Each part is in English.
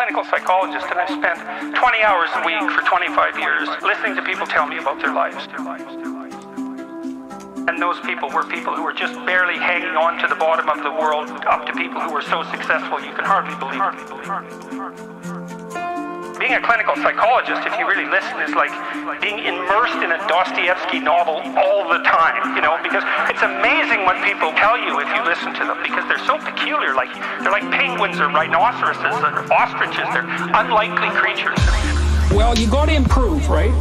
clinical psychologist, and I've spent 20 hours a week for 25 years listening to people tell me about their lives. And those people were people who were just barely hanging on to the bottom of the world, up to people who were so successful you can hardly believe it. Being a clinical psychologist, if you really listen, is like being immersed in a Dostoevsky novel all the time, because it's amazing what people tell you if you listen to them, because they're so peculiar. They're like penguins or rhinoceroses or ostriches. They're unlikely creatures. Well, you got to improve, right?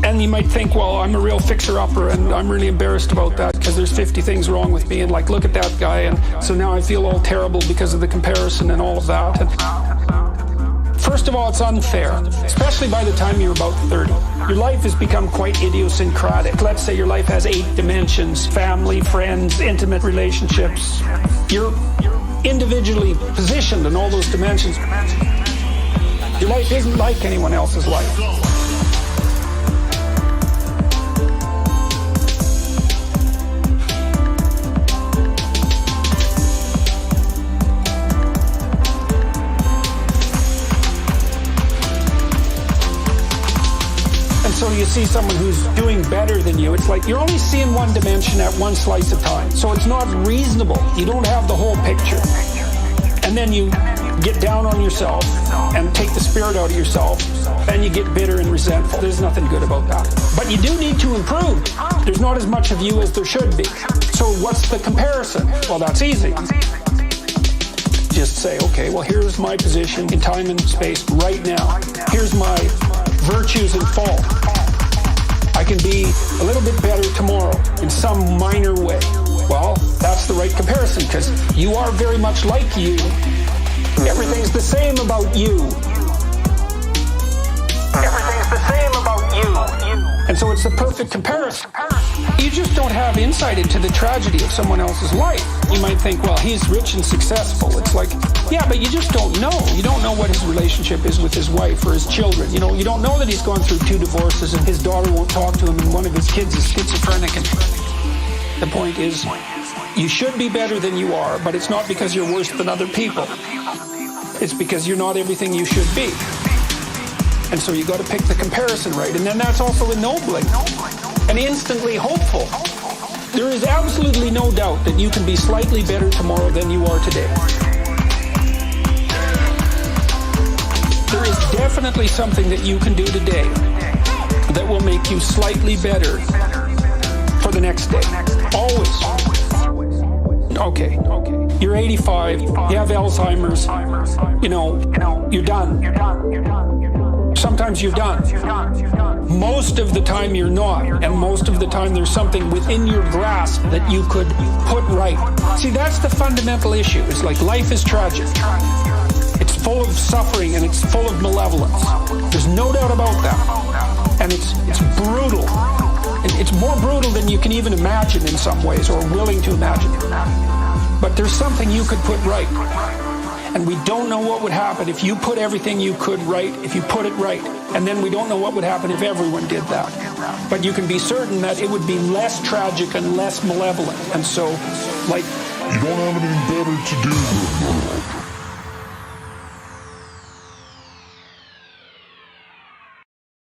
And you might think, well, I'm a real fixer-upper and I'm really embarrassed about that because there's 50 things wrong with me and look at that guy. And so now I feel all terrible because of the comparison and all of that. First of all, it's unfair, especially by the time you're about 30. Your life has become quite idiosyncratic. Let's say your life has 8 dimensions: family, friends, intimate relationships. You're individually positioned in all those dimensions. Your life isn't like anyone else's life. So you see someone who's doing better than you, it's like you're only seeing one dimension at one slice of time. So it's not reasonable. You don't have the whole picture. And then you get down on yourself and take the spirit out of yourself, and you get bitter and resentful. There's nothing good about that. But you do need to improve. There's not as much of you as there should be. So what's the comparison? Well, that's easy. Just say, okay, well, here's my position in time and space right now. Here's my virtues and fault. I can be a little bit better tomorrow in some minor way. Well, that's the right comparison, because you are very much like you. Everything's the same about you. Everything's the same about you. And so it's the perfect comparison. You just don't have insight into the tragedy of someone else's life. You might think, well, he's rich and successful. It's like, yeah, but you just don't know. You don't know what his relationship is with his wife or his children. You don't know that he's gone through 2 divorces and his daughter won't talk to him and one of his kids is schizophrenic. And the point is, you should be better than you are, but it's not because you're worse than other people. It's because you're not everything you should be. And so you got to pick the comparison right. And then that's also ennobling and instantly hopeful. There is absolutely no doubt that you can be slightly better tomorrow than you are today. There is definitely something that you can do today that will make you slightly better for the next day. Always. Okay. You're 85, you have Alzheimer's, you're done. Sometimes you're done. Most of the time you're not, and most of the time there's something within your grasp that you could put right. See, that's the fundamental issue. It's like life is tragic. It's full of suffering and it's full of malevolence. There's no doubt about that. And it's brutal. It's more brutal than you can even imagine in some ways, or willing to imagine. But there's something you could put right. And we don't know what would happen if you put everything you could right, if you put it right. And then we don't know what would happen if everyone did that. But you can be certain that it would be less tragic and less malevolent. And so, you don't have anything better to do.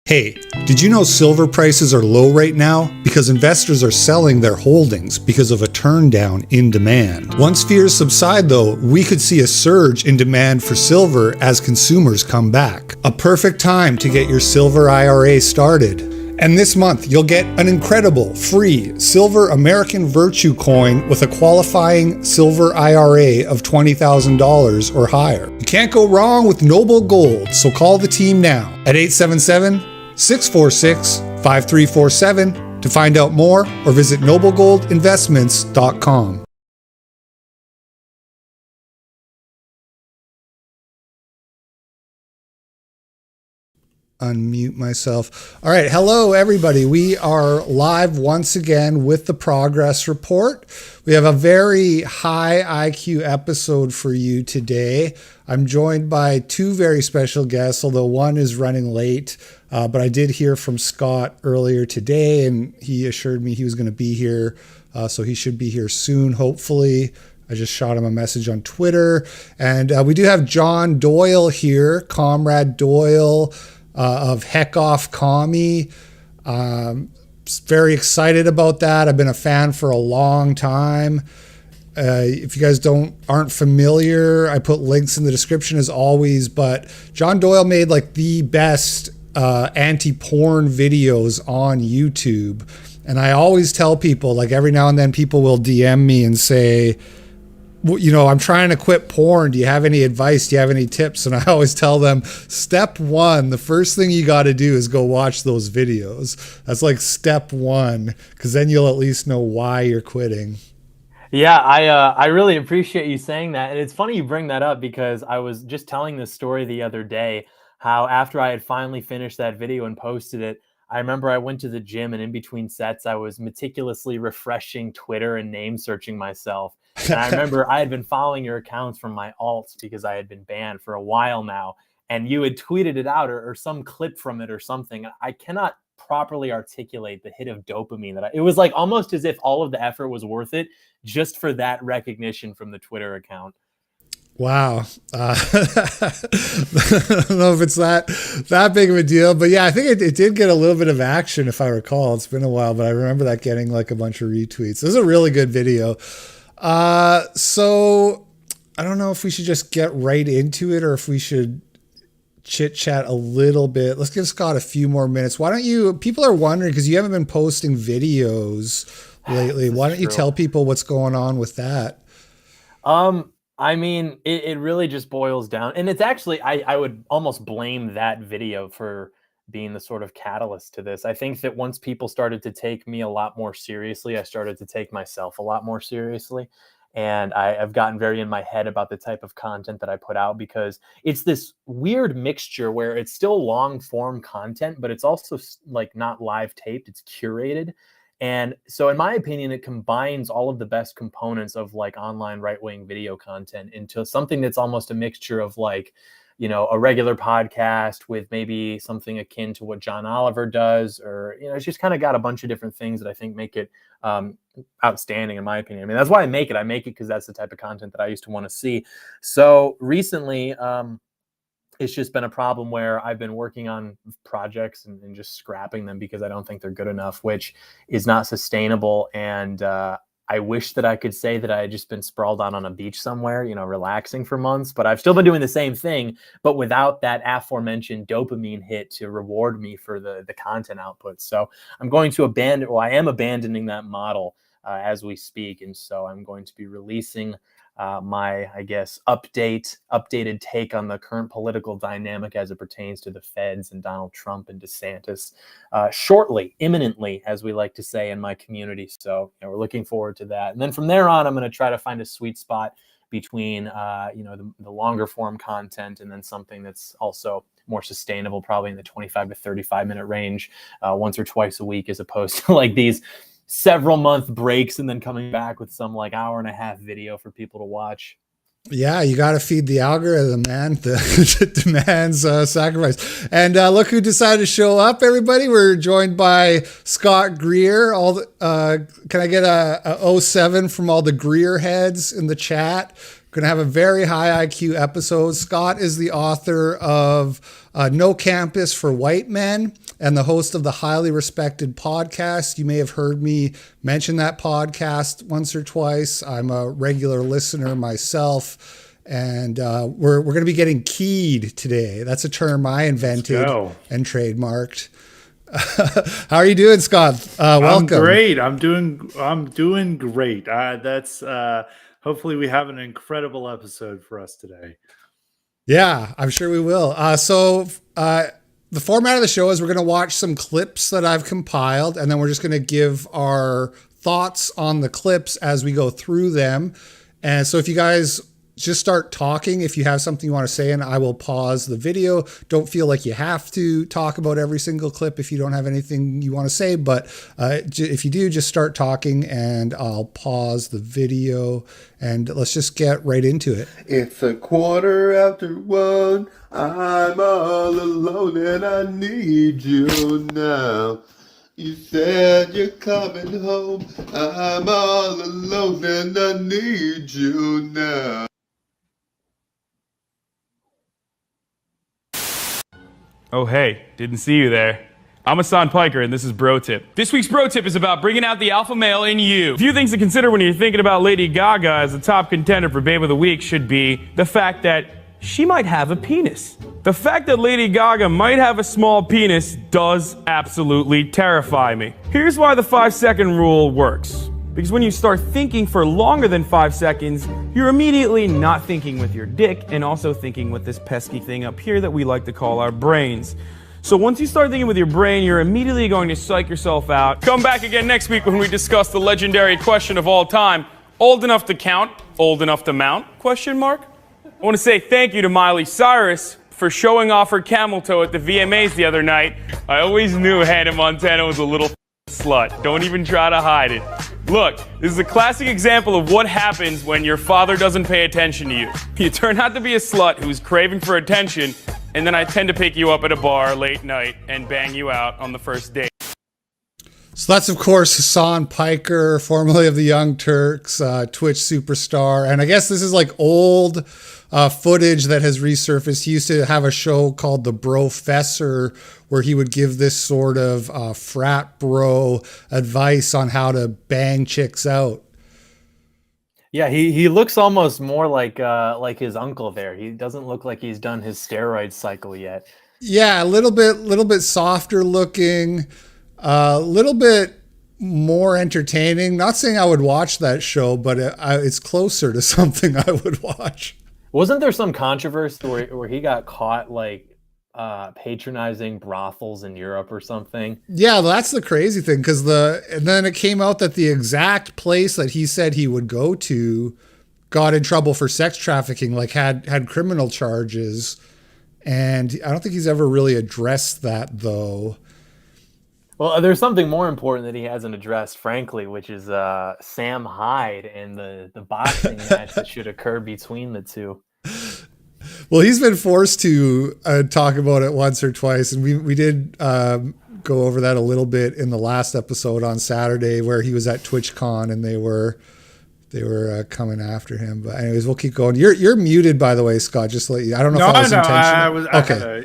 Hey, did you know silver prices are low right now? Because investors are selling their holdings because of a turndown in demand. Once fears subside though, we could see a surge in demand for silver as consumers come back. A perfect time to get your silver IRA started. And this month, you'll get an incredible free silver American Virtue coin with a qualifying silver IRA of $20,000 or higher. You can't go wrong with Noble Gold, so call the team now at 877-646-5347 to find out more, or visit noblegoldinvestments.com. Unmute myself. All right. Hello, everybody. We are live once again with the progress report. We have a very high IQ episode for you today. I'm joined by 2 very special guests, although one is running late. But I did hear from Scott earlier today, and he assured me he was going to be here. So he should be here soon, hopefully. I just shot him a message on Twitter. And we do have John Doyle here, Comrade Doyle of Heck Off Commie. Very excited about that. I've been a fan for a long time. If you guys aren't familiar, I put links in the description as always, but John Doyle made like the best anti-porn videos on YouTube. And I always tell people, like every now and then people will DM me and say, well, you know, I'm trying to quit porn. Do you have any advice? Do you have any tips? And I always tell them, step one, the first thing you got to do is go watch those videos. That's like step one, because then you'll at least know why you're quitting. Yeah, I really appreciate you saying that. And it's funny you bring that up because I was just telling this story the other day, how after I had finally finished that video and posted it, I remember I went to the gym and in between sets, I was meticulously refreshing Twitter and name searching myself. And I remember I had been following your accounts from my alts because I had been banned for a while now. And you had tweeted it out or some clip from it or something. I cannot properly articulate the hit of dopamine it was like almost as if all of the effort was worth it just for that recognition from the Twitter account. Wow. I don't know if it's that big of a deal, but yeah, I think it did get a little bit of action if I recall. It's been a while, but I remember that getting like a bunch of retweets. This is a really good video. So I don't know if we should just get right into it or if we should chit chat a little bit. Let's give Scott a few more minutes. Why don't you, people are wondering because you haven't been posting videos lately. Why don't you tell people what's going on with that? I mean, it really just boils down, and it's actually, I would almost blame that video for being the sort of catalyst to this. I think that once people started to take me a lot more seriously, I started to take myself a lot more seriously. And I've gotten very in my head about the type of content that I put out because it's this weird mixture where it's still long form content, but it's also like not live taped, it's curated. And so in my opinion, it combines all of the best components of like online right-wing video content into something that's almost a mixture of like, you know, a regular podcast with maybe something akin to what John Oliver does, or, you know, it's just kind of got a bunch of different things that I think make it outstanding in my opinion. I mean, that's why I make it because that's the type of content that I used to want to see. So recently, it's just been a problem where I've been working on projects and just scrapping them because I don't think they're good enough, which is not sustainable. And I wish that I could say that I had just been sprawled out on a beach somewhere, you know, relaxing for months, but I've still been doing the same thing, but without that aforementioned dopamine hit to reward me for the content output. So I'm going to I am abandoning that model as we speak. And so I'm going to be releasing my, I guess, updated take on the current political dynamic as it pertains to the feds and Donald Trump and DeSantis shortly, imminently, as we like to say in my community. So you know, we're looking forward to that. And then from there on, I'm going to try to find a sweet spot between, you know, the longer form content and then something that's also more sustainable, probably in the 25 to 35 minute range, once or twice a week, as opposed to like these several month breaks and then coming back with some like hour and a half video for people to watch. Yeah, you got to feed the algorithm, man. It demands sacrifice. And look who decided to show up, everybody. We're joined by Scott Greer. Can I get a 07 from all the Greer heads in the chat? Going to have a very high IQ episode. Scott is the author of No Campus for White Men and the host of the highly respected podcast. You may have heard me mention that podcast once or twice. I'm a regular listener myself, and we're going to be getting keyed today. That's a term I invented and trademarked. How are you doing, Scott? Welcome. I'm great. I'm doing great. That's hopefully we have an incredible episode for us today. Yeah, I'm sure we will. The format of the show is we're going to watch some clips that I've compiled, and then we're just going to give our thoughts on the clips as we go through them. And so if you guys just start talking, if you have something you want to say, and I will pause the video. Don't feel like you have to talk about every single clip if you don't have anything you want to say, but if you do, just start talking and I'll pause the video and let's just get right into it. It's 1:15. I'm all alone and I need you now. You said you're coming home. I'm all alone and I need you now. Oh, hey, didn't see you there. I'm Hassan Piker, and this is Bro Tip. This week's Bro Tip is about bringing out the alpha male in you. A few things to consider when you're thinking about Lady Gaga as the top contender for Babe of the Week should be the fact that she might have a penis. The fact that Lady Gaga might have a small penis does absolutely terrify me. Here's why the 5-second rule works. Because when you start thinking for longer than 5 seconds, you're immediately not thinking with your dick and also thinking with this pesky thing up here that we like to call our brains. So once you start thinking with your brain, you're immediately going to psych yourself out. Come back again next week when we discuss the legendary question of all time. Old enough to count, old enough to mount? Question mark? I want to say thank you to Miley Cyrus for showing off her camel toe at the VMAs the other night. I always knew Hannah Montana was a little slut. Don't even try to hide it. Look, this is a classic example of what happens when your father doesn't pay attention to you. You turn out to be a slut who's craving for attention, and then I tend to pick you up at a bar late night and bang you out on the first date. So that's, of course, Hassan Piker, formerly of the Young Turks, Twitch superstar. And I guess this is like old footage that has resurfaced. He used to have a show called The Brofessor, where he would give this sort of frat bro advice on how to bang chicks out. Yeah, he looks almost more like his uncle there. He doesn't look like he's done his steroid cycle yet. Yeah, a little bit softer looking, a little bit more entertaining. Not saying I would watch that show, but it's closer to something I would watch. Wasn't there some controversy where he got caught patronizing brothels in Europe or something? Yeah, that's the crazy thing, because and then it came out that the exact place that he said he would go to got in trouble for sex trafficking, like had criminal charges, and I don't think he's ever really addressed that though. Well, there's something more important that he hasn't addressed, frankly, which is Sam Hyde and the boxing match that should occur between the two. Well, he's been forced to talk about it once or twice, and we did go over that a little bit in the last episode on Saturday, where he was at TwitchCon and they were coming after him. But anyways, we'll keep going. You're muted, by the way, Scott. Just to let you. I don't know if that was intentional.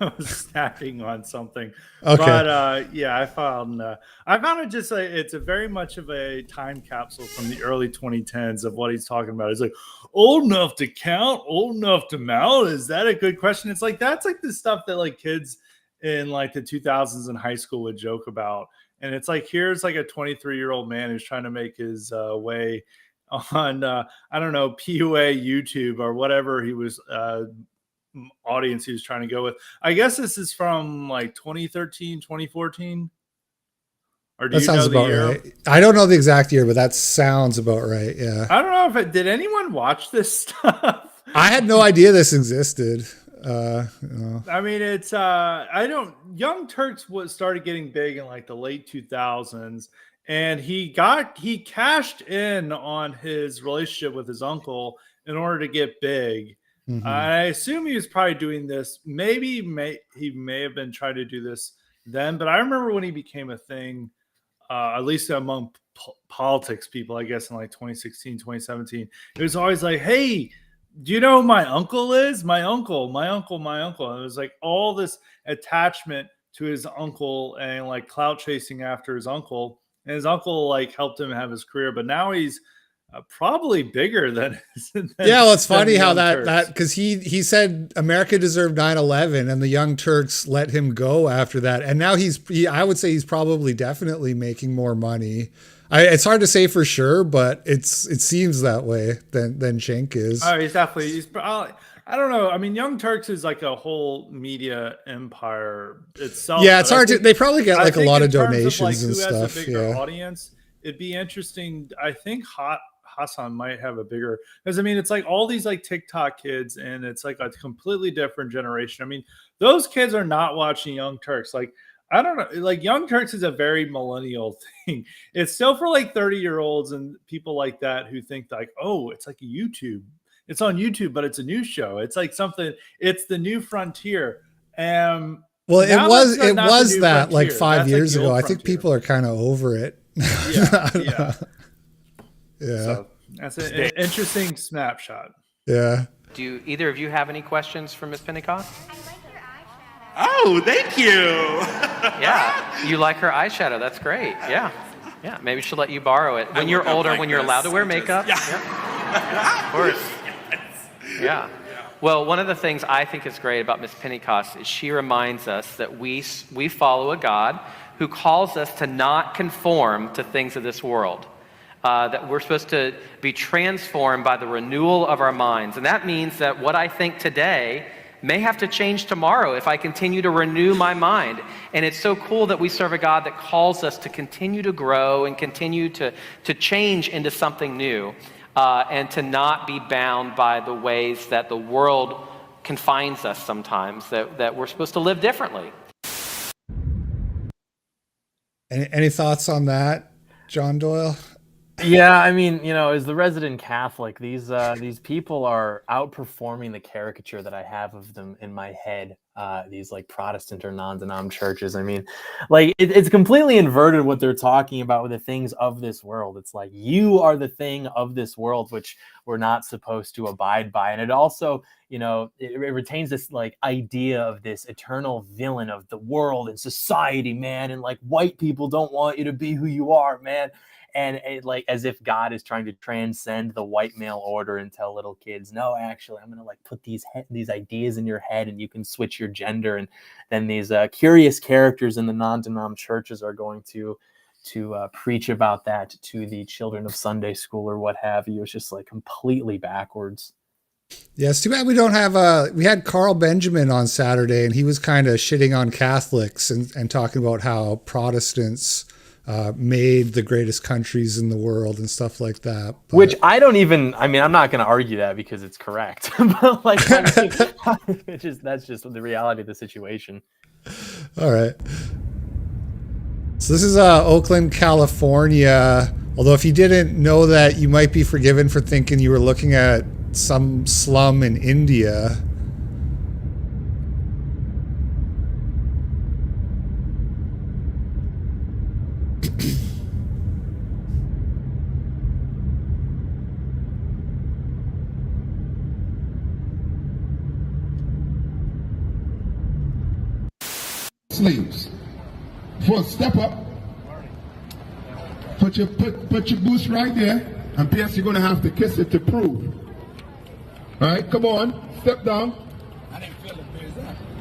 I was snacking on something. Okay. But yeah, I found it just it's a very much of a time capsule from the early 2010s of what he's talking about. He's like, old enough to count, old enough to mount. Is that a good question? It's like, that's like the stuff that like kids in like the 2000s in high school would joke about. And it's like, here's like a 23-year-old man who's trying to make his way on, I don't know, PUA YouTube or whatever he was audience he was trying to go with. I guess this is from like 2013, 2014. Or do that you sounds know the about year? right. I don't know the exact year, but that sounds about right. Yeah. I don't know if did anyone watch this stuff? I had no idea this existed. I mean, it's Young Turks started getting big in like the late 2000s, and he cashed in on his relationship with his uncle in order to get big. Mm-hmm. I assume he was probably doing this. Maybe he may have been trying to do this then, but I remember when he became a thing, at least among politics people, I guess in like 2016, 2017, it was always like, hey, do you know who my uncle is? My uncle. And it was like all this attachment to his uncle and like clout chasing after his uncle. And his uncle like helped him have his career, but now he's probably bigger than yeah. Well, it's funny how that because he said America deserved 9/11 and the Young Turks let him go after that, and now I would say he's probably definitely making more money. It's hard to say for sure, but it seems that way than Cenk is. Oh, he's probably. I don't know. I mean, Young Turks is like a whole media empire itself. Yeah, it's hard to. They probably get like a lot of donations like and who stuff. Has a bigger audience. It'd be interesting. I think Hassan might have a bigger, because I mean, it's like all these like TikTok kids, and it's like a completely different generation. I mean, those kids are not watching Young Turks. Like, I don't know, like Young Turks is a very millennial thing. It's still for like 30-year-olds and people like that who think like, oh, it's like a YouTube. It's on YouTube, but it's a news show. It's like something, it's the new frontier. Well, Now it was that's not the new that like frontier. 5 That's years the ago. old I think frontier. people are kind of over it. Yeah. Yeah. So that's an interesting snapshot. Yeah. Do either of you have any questions for Miss Pentecost? Oh, thank you. Yeah, you like her eyeshadow. That's great. Yeah. Yeah, maybe she'll let you borrow it when you're older, when you're allowed to wear makeup. Yeah. Of course. Yeah. Well, one of the things I think is great about Miss Pentecost is she reminds us that we follow a God who calls us to not conform to things of this world. That we're supposed to be transformed by the renewal of our minds. And that means that what I think today may have to change tomorrow if I continue to renew my mind. And it's so cool that we serve a God that calls us to continue to grow and continue to change into something new, and to not be bound by the ways that the world confines us sometimes, that we're supposed to live differently. Any thoughts on that, John Doyle? Yeah, I mean, as the resident Catholic, these people are outperforming the caricature that I have of them in my head. These like Protestant or non-denom churches. I mean, like it's completely inverted what they're talking about with the things of this world. It's like you are the thing of this world, which we're not supposed to abide by. And it also, it retains this like idea of this eternal villain of the world and society, man. And like white people don't want you to be who you are, man. And it, like as if God is trying to transcend the white male order and tell little kids, no, actually, I'm going to like put these ideas in your head and you can switch your gender. And then these curious characters in the non-denom churches are going to preach about that to the children of Sunday school or what have you. It's just like completely backwards. Yeah, it's too bad we don't have we had Carl Benjamin on Saturday and he was kind of shitting on Catholics and talking about how Protestants made the greatest countries in the world and stuff like that. But... Which I'm not going to argue that because it's correct. But like, that's just the reality of the situation. All right. So this is Oakland, California. Although if you didn't know that, you might be forgiven for thinking you were looking at some slum in India. Sleeves. First, step up. Put your boots right there, and Pierce, you're gonna have to kiss it to prove. All right, come on, step down. I didn't feel it,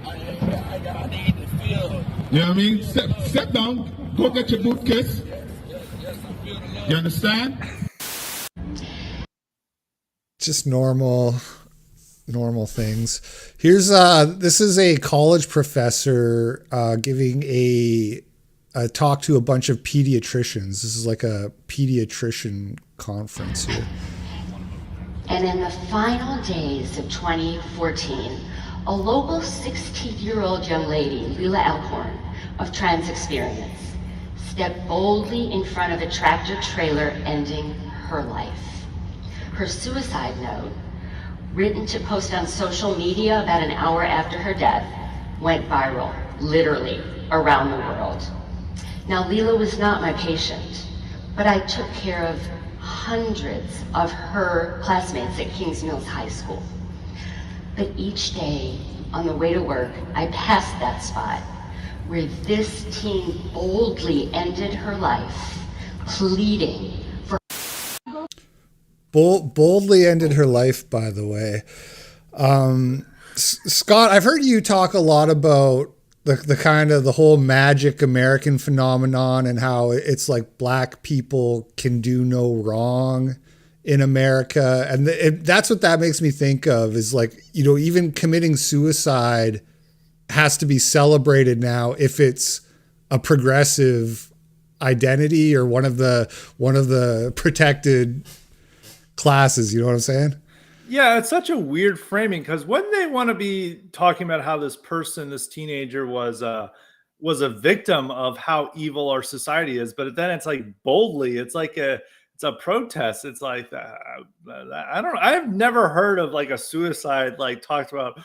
I need to feel. You know what I mean? Step down. Go get your boot kiss. You understand? Just normal things. Here's this is a college professor giving a talk to a bunch of pediatricians. This is like a pediatrician conference here. And in the final days of 2014, a local 16-year-old young lady, Leila Alcorn, of Trans Experience, stepped boldly in front of a tractor trailer, ending her life. Her suicide note, written to post on social media about an hour after her death, went viral, literally, around the world. Now, Leila was not my patient, but I took care of hundreds of her classmates at Kings Mills High School. But each day, on the way to work, I passed that spot where this teen boldly ended her life, pleading for... Boldly ended her life, by the way. Scott, I've heard you talk a lot about the kind of the whole magic American phenomenon and how it's like black people can do no wrong in America. And that's what that makes me think of is like, even committing suicide has to be celebrated now if it's a progressive identity or one of the protected classes. You know what I'm saying? Yeah, it's such a weird framing because wouldn't they want to be talking about how this teenager was a victim of how evil our society is? But then it's like boldly, it's a protest. It's like I've never heard of like a suicide like talked about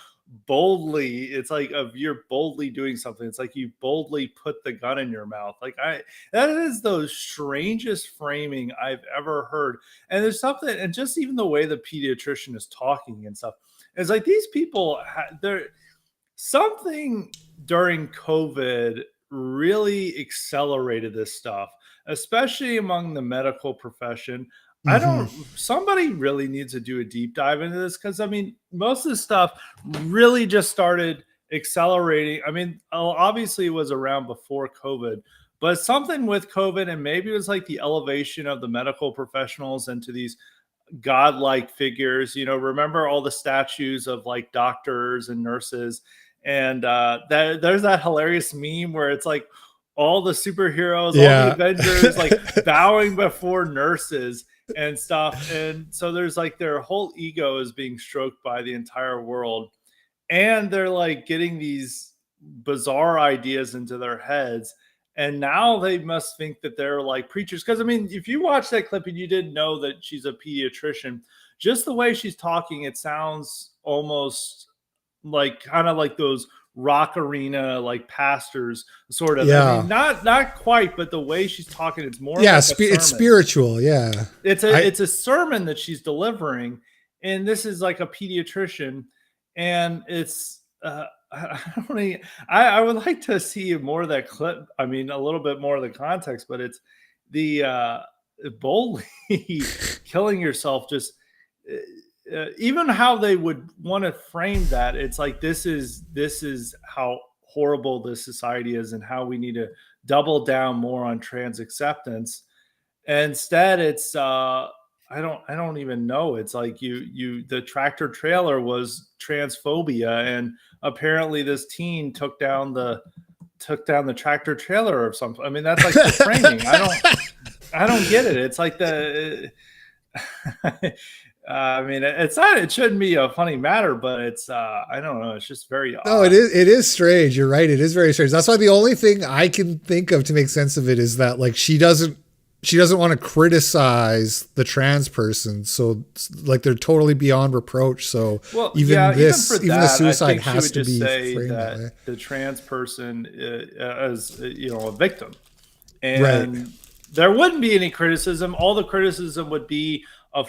boldly, it's like of you're boldly doing something. It's like you boldly put the gun in your mouth. Like that is the strangest framing I've ever heard. And there's something, and just even the way the pediatrician is talking and stuff, it's like these people, they're something during COVID really accelerated this stuff, especially among the medical profession. I don't, somebody really needs to do a deep dive into this, because I mean, most of this stuff really just started accelerating. I mean, obviously it was around before COVID, but something with COVID, and maybe it was like the elevation of the medical professionals into these godlike figures. You know, remember all the statues of like doctors and nurses, and there's that hilarious meme where it's like all the superheroes, all the Avengers, like bowing before nurses and stuff. And so there's like their whole ego is being stroked by the entire world, and they're like getting these bizarre ideas into their heads, and now they must think that they're like preachers. Because I mean, if you watch that clip and you didn't know that she's a pediatrician, just the way she's talking, it sounds almost like kind of like those rock arena like pastors, sort of. I mean, not quite, but the way she's talking, it's more like it's spiritual. It's a sermon that she's delivering, and this is like a pediatrician, and it's I would like to see more of that clip. I mean, a little bit more of the context, but it's the boldly killing yourself. Just even how they would want to frame that. It's like this is how horrible this society is, and how we need to double down more on trans acceptance. Instead, it's I don't even know. It's like the tractor trailer was transphobia, and apparently this teen took down the tractor trailer or something. I mean, that's like the framing. I don't get it. It's like I mean, it's not. It shouldn't be a funny matter, but it's. I don't know. It's just very odd. No, it is. It is strange. You're right. It is very strange. That's why the only thing I can think of to make sense of it is that like she doesn't want to criticize the trans person, so like they're totally beyond reproach. So even the suicide has to be framed that way. The trans person is, a victim, and there wouldn't be any criticism. All the criticism would be of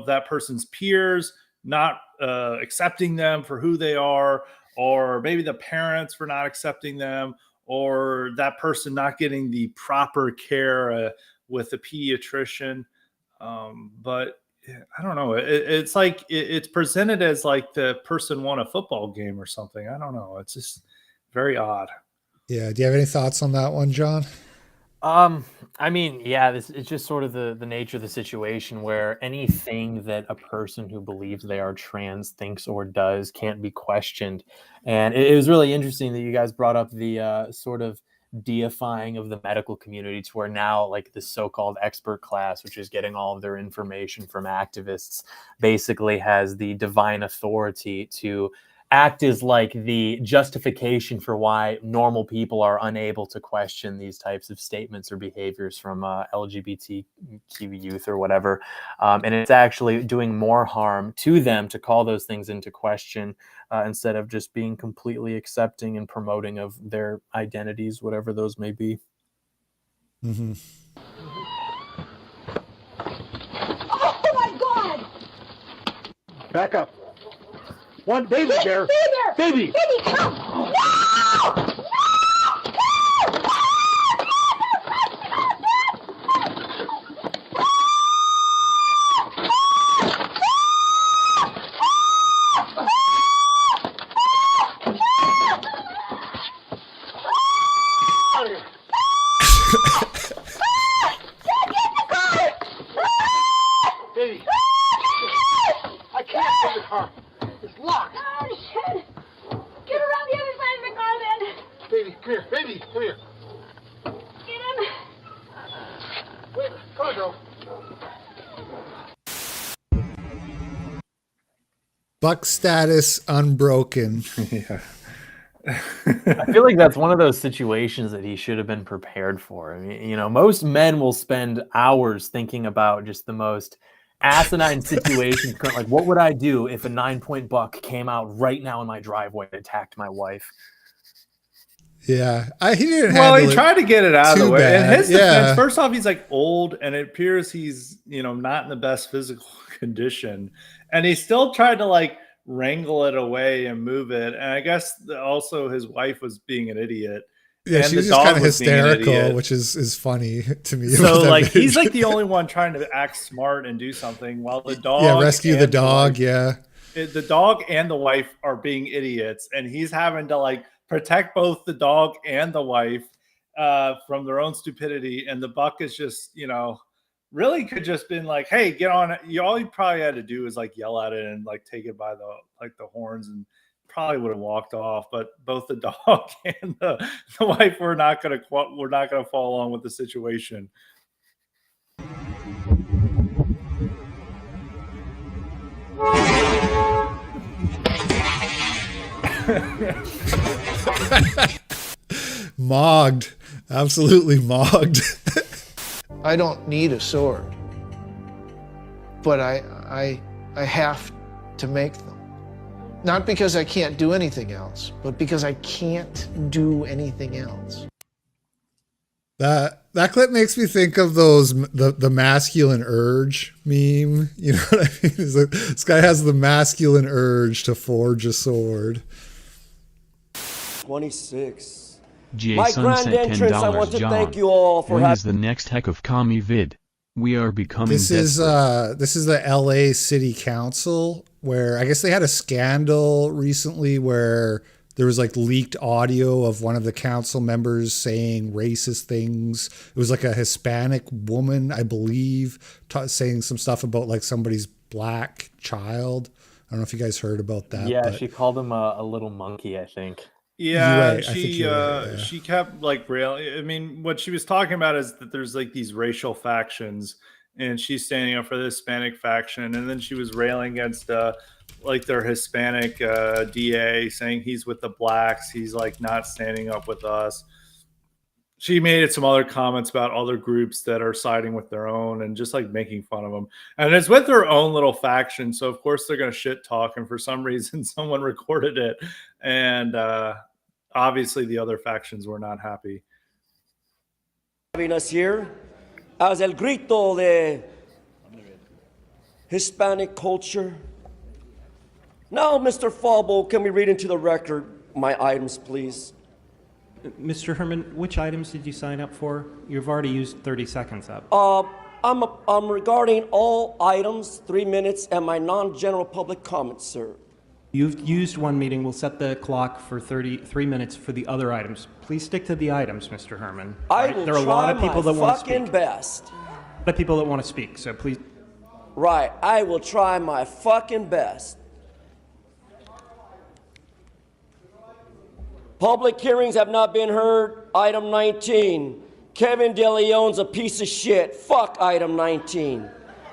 that person's peers not accepting them for who they are, or maybe the parents for not accepting them, or that person not getting the proper care with a pediatrician. But I don't know. It's like it's presented as like the person won a football game or something. I don't know. It's just very odd. Yeah. Do you have any thoughts on that one, John? I mean, it's just sort of the nature of the situation where anything that a person who believes they are trans thinks or does can't be questioned. And it was really interesting that you guys brought up the sort of deifying of the medical community, to where now like the so-called expert class, which is getting all of their information from activists, basically has the divine authority to act as like the justification for why normal people are unable to question these types of statements or behaviors from LGBTQ youth or whatever. And it's actually doing more harm to them to call those things into question instead of just being completely accepting and promoting of their identities, whatever those may be. Mm-hmm. Oh my God! Back up. One baby bear. Baby! Baby, come! No! No! Baby! I can't get in the car. It's locked. Oh, shit. Get around the other side of the car, then. Baby, come here. Baby, come here. Get him. Wait, come on, girl. Buck status unbroken. Yeah. I feel like that's one of those situations that he should have been prepared for. I mean, most men will spend hours thinking about just the most asinine situations. Like, what would I do if a 9-point buck came out right now in my driveway and attacked my wife? Yeah, he didn't. Well, he tried to get it out of the way. Bad. In his defense, first off, he's like old, and it appears he's not in the best physical condition, and he still tried to like wrangle it away and move it. And I guess also his wife was being an idiot. Yeah, she was just kind of hysterical, which is funny to me. So like he's like the only one trying to act smart and do something, while the dog, rescue the dog. The dog and the wife are being idiots, and he's having to like protect both the dog and the wife from their own stupidity. And the buck is just, really could just been like, hey, get on it. All you probably had to do is like yell at it and like take it by the horns, and probably would have walked off. But both the dog and the wife were not going to fall along with the situation. Mogged, absolutely mogged. I don't need a sword, but I have to make them. Not because I can't do anything else, but because I can't do anything else. That clip makes me think of the masculine urge meme. You know what I mean? It's like, this guy has the masculine urge to forge a sword. 26. My grand entrance, I want to thank you all for when is the next heck of commie vid? We are becoming this is the LA City Council, where I guess they had a scandal recently where there was like leaked audio of one of the council members saying racist things. It was like a Hispanic woman, I believe, saying some stuff about like somebody's black child. I don't know if you guys heard about that. Yeah, she called him a little monkey, I think. Yeah, right. She kept like railing. I mean, what she was talking about is that there's like these racial factions, and she's standing up for the Hispanic faction, and then she was railing against like their Hispanic DA, saying he's with the blacks, he's like not standing up with us. She made some other comments about other groups that are siding with their own and just like making fun of them. And it's with their own little faction, so of course they're going to shit talk. And for some reason, someone recorded it, and obviously the other factions were not happy. Having us here as el grito de Hispanic culture. Now, Mr. Falbo, can we read into the record my items, please? Mr. Herman, which items did you sign up for? You've already used 30 seconds up. I'm regarding all items, 3 minutes, and my non-general public comments, sir. You've used one meeting. We'll set the clock for 33 minutes for the other items. Please stick to the items, Mr. Herman. I will there are a lot of people that want to fucking speak. best. A lot of people that want to speak, so please. Right, I will try my fucking best. Public hearings have not been heard. Item 19. Kevin DeLeon's a piece of shit. Fuck item 19.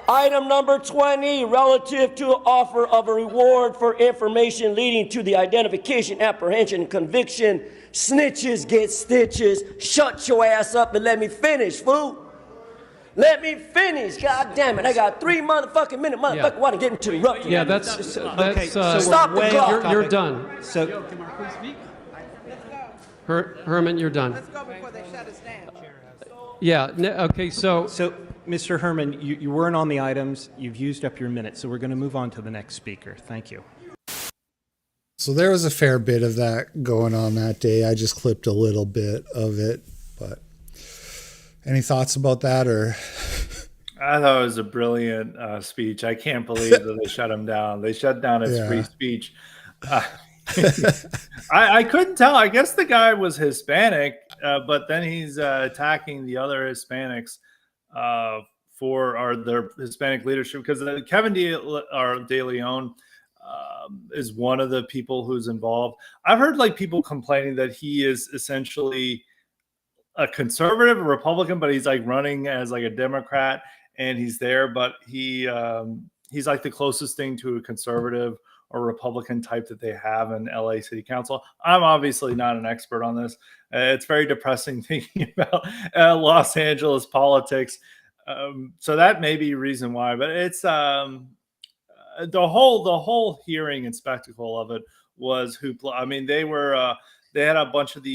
Item number 20, relative to offer of a reward for information leading to the identification, apprehension, and conviction. Snitches get stitches. Shut your ass up and let me finish, fool. Let me finish. God damn it. I got 3 motherfucking minutes. Motherfucker, want to get into interrupted. Yeah, that's okay, so stop the clock. You're done. So, Herman, you're done. Let's go before they shut us down. Yeah. Okay. So, Mr. Herman, you weren't on the items. You've used up your minute, so we're going to move on to the next speaker. Thank you. So there was a fair bit of that going on that day. I just clipped a little bit of it, but any thoughts about that? Or I thought it was a brilliant speech. I can't believe that they shut him down. They shut down his free speech. I couldn't tell. I guess the guy was Hispanic, but then he's attacking the other Hispanics for their Hispanic leadership, because Kevin De Leon is one of the people who's involved. I've heard like people complaining that he is essentially a conservative, a Republican, but he's like running as like a Democrat, and he's there, but he's like the closest thing to a conservative or Republican type that they have in LA City Council. I'm obviously not an expert on this. It's very depressing thinking about Los Angeles politics. So that may be a reason why, but it's the whole hearing and spectacle of it was hoopla. I mean, they had a bunch of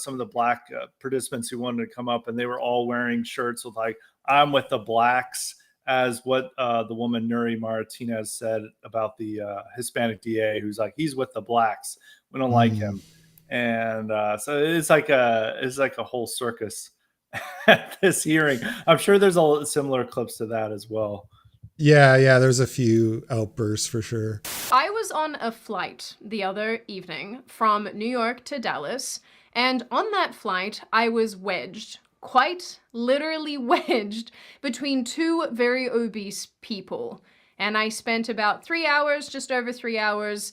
some of the black participants who wanted to come up, and they were all wearing shirts with like "I'm with the blacks," as what the woman Nuri Martinez said about the Hispanic DA, who's like, he's with the blacks. We don't like him, and so it's like a whole circus at this hearing. I'm sure there's similar clips to that as well. Yeah, there's a few outbursts for sure. I was on a flight the other evening from New York to Dallas, and on that flight, I was wedged, quite literally wedged, between two very obese people. And I spent about 3 hours, just over 3 hours,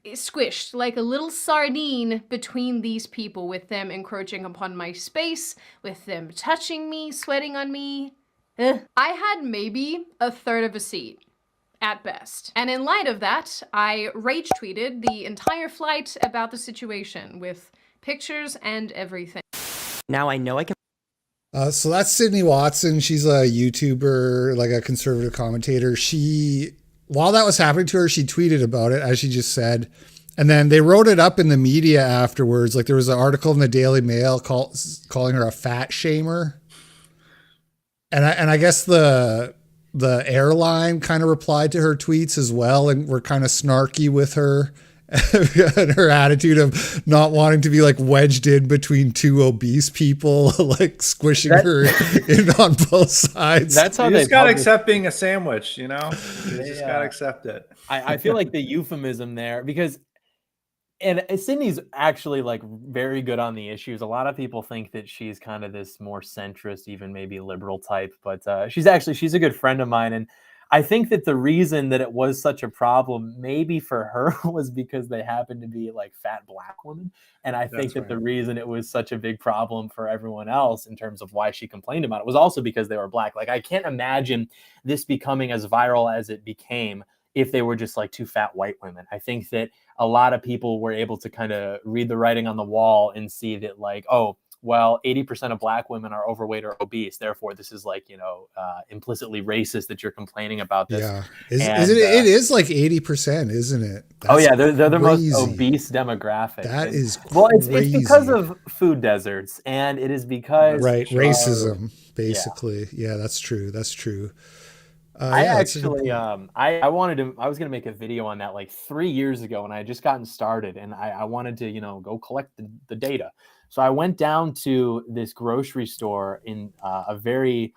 squished like a little sardine between these people, with them encroaching upon my space, with them touching me, sweating on me. I had maybe a third of a seat, at best. And in light of that, I rage tweeted the entire flight about the situation with pictures and everything. Now I know I can. So that's Sydney Watson. She's a YouTuber, like a conservative commentator. While that was happening to her, she tweeted about it, as she just said. And then they wrote it up in the media afterwards. Like there was an article in the Daily Mail calling her a fat shamer. And I guess the airline kind of replied to her tweets as well, and were kind of snarky with her and her attitude of not wanting to be like wedged in between two obese people, like squishing her in on both sides. That's how you they just gotta accept being a sandwich, you know? You just Yeah. gotta accept it. I feel like the euphemism there, because and Sydney's actually like very good on the issues. A lot of people think that she's kind of this more centrist, even maybe liberal type, but she's a good friend of mine. And I think that the reason that it was such a problem, maybe for her, was because they happen to be like fat black women. And I think that the reason it was such a big problem for everyone else in terms of why she complained about it was also because they were black. Like I can't imagine this becoming as viral as it became if they were just like two fat white women. I think that a lot of people were able to kind of read the writing on the wall and see that like, oh, well, 80% of black women are overweight or obese. Therefore, this is like, implicitly racist that you're complaining about this. Yeah. It is like 80%, isn't it? That's they're the most obese demographic. That is crazy. Well, it's because of food deserts, and it is because racism, basically. Yeah, that's true. That's true. I actually, I was going to make a video on that like 3 years ago, and I had just gotten started, and I wanted to, go collect the data. So I went down to this grocery store in a very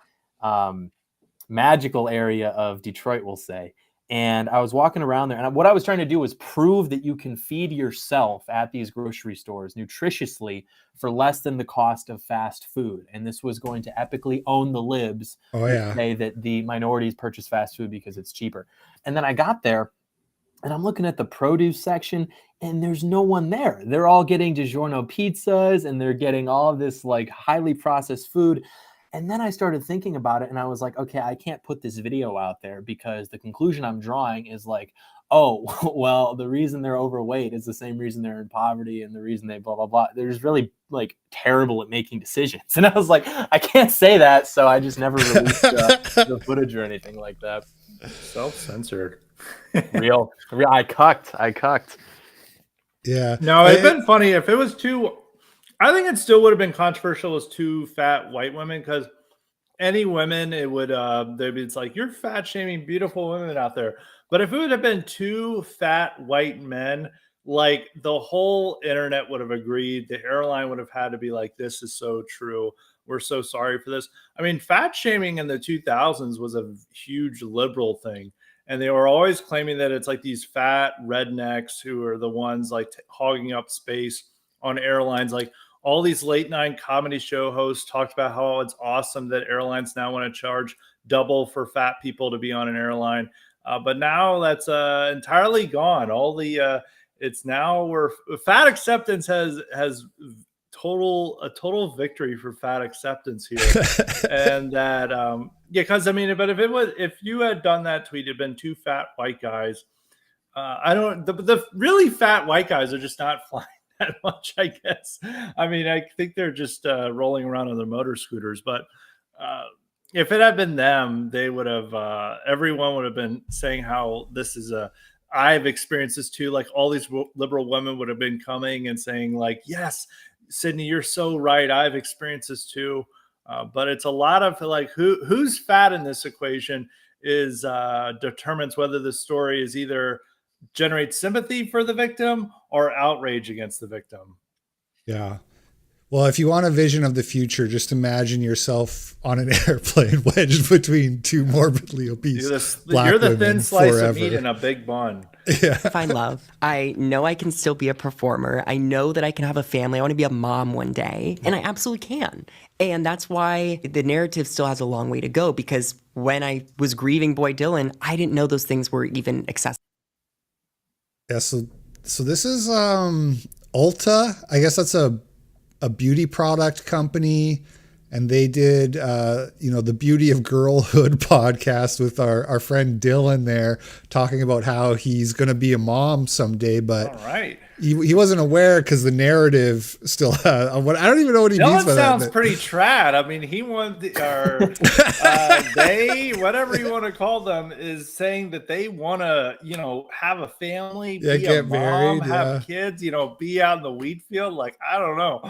magical area of Detroit, we'll say. And I was walking around there, and what I was trying to do was prove that you can feed yourself at these grocery stores nutritiously for less than the cost of fast food. And this was going to epically own the libs to say that the minorities purchase fast food because it's cheaper. And then I got there, and I'm looking at the produce section, and there's no one there. They're all getting DiGiorno pizzas, and they're getting all of this like highly processed food. And then I started thinking about it, and I was like, okay, I can't put this video out there because the conclusion I'm drawing is like, oh, well, the reason they're overweight is the same reason they're in poverty and the reason they blah, blah, blah. They're just really like terrible at making decisions. And I was like, I can't say that. So I just never released the footage or anything like that. Self-censored. Real. I cucked. Yeah. No, it'd been funny if it was too... I think it still would have been controversial as two fat white women, because any women, it would it's like, you're fat shaming beautiful women out there. But if it would have been two fat white men, like the whole internet would have agreed. The airline would have had to be like, this is so true. We're so sorry for this. I mean, fat shaming in the 2000s was a huge liberal thing. And they were always claiming that it's like these fat rednecks who are the ones like hogging up space on airlines. Like all these late night comedy show hosts talked about how it's awesome that airlines now want to charge double for fat people to be on an airline. But now that's entirely gone. All the it's now where fat acceptance has a total victory for fat acceptance here. And that because I mean, but if you had done that tweet, it'd been two fat white guys. The really fat white guys are just not flying that much, I guess. I mean, I think they're just rolling around on their motor scooters, but if it had been them, they would have. Everyone would have been saying how this is a. I've experienced this too. Like all these liberal women would have been coming and saying, like, "Yes, Sydney, you're so right. I've experienced this too." But it's a lot of like who's fat in this equation is determines whether the story is either generates sympathy for the victim or outrage against the victim. Yeah. Well, if you want a vision of the future, just imagine yourself on an airplane wedged between two morbidly obese black You're the women thin slice forever. of meat in a big bun. Yeah. Find love. I know I can still be a performer. I know that I can have a family. I want to be a mom one day, and I absolutely can. And that's why the narrative still has a long way to go, because when I was grieving Boy Dylan, I didn't know those things were even accessible. Yeah, so this is Ulta. I guess that's a beauty product company, and they did the Beauty of Girlhood podcast with our friend Dylan there, talking about how he's going to be a mom someday, but all right. He wasn't aware because the narrative still I don't even know what he means by that. Dylan sounds pretty trad. I mean, he wants they, whatever you want to call them, is saying that they want to, have a family, be a mom, married, have kids, be out in the wheat field. Like, I don't know.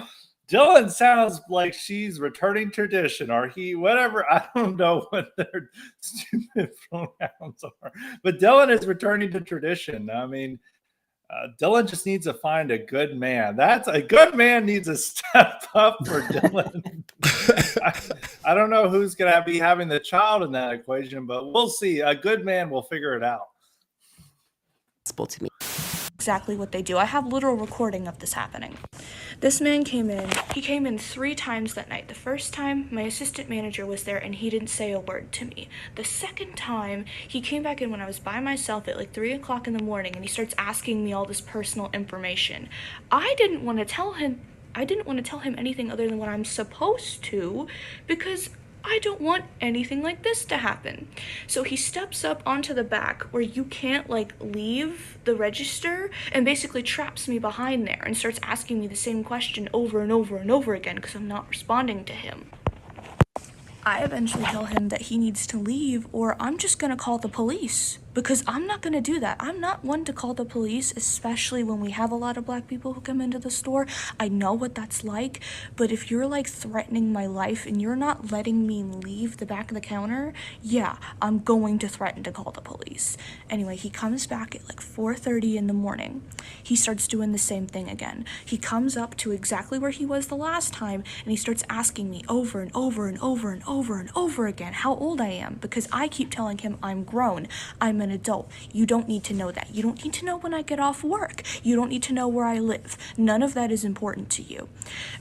Dylan sounds like she's returning tradition, or he, whatever. I don't know what their stupid pronouns are, but Dylan is returning to tradition. I mean, Dylan just needs to find a good man. That's a good man needs to step up for Dylan. I don't know who's going to be having the child in that equation, but we'll see. A good man will figure it out. To me. Exactly what they do. I have literal recording of this happening. This man came in. He came in 3 times that night. The first time, my assistant manager was there and he didn't say a word to me. The second time, he came back in when I was by myself at like 3 o'clock in the morning, and he starts asking me all this personal information. I didn't want to tell him anything other than what I'm supposed to, because I don't want anything like this to happen. So he steps up onto the back where you can't leave the register, and basically traps me behind there and starts asking me the same question over and over and over again because I'm not responding to him. I eventually tell him that he needs to leave or I'm just gonna call the police, because I'm not gonna do that. I'm not one to call the police, especially when we have a lot of black people who come into the store. I know what that's like, but if you're threatening my life and you're not letting me leave the back of the counter, yeah, I'm going to threaten to call the police. Anyway, he comes back at 4:30 in the morning. He starts doing the same thing again. He comes up to exactly where he was the last time, and he starts asking me over and over and over and over and over again how old I am, because I keep telling him I'm grown, I'm an adult. You don't need to know that. You don't need to know when I get off work. You don't need to know where I live. None of that is important to you.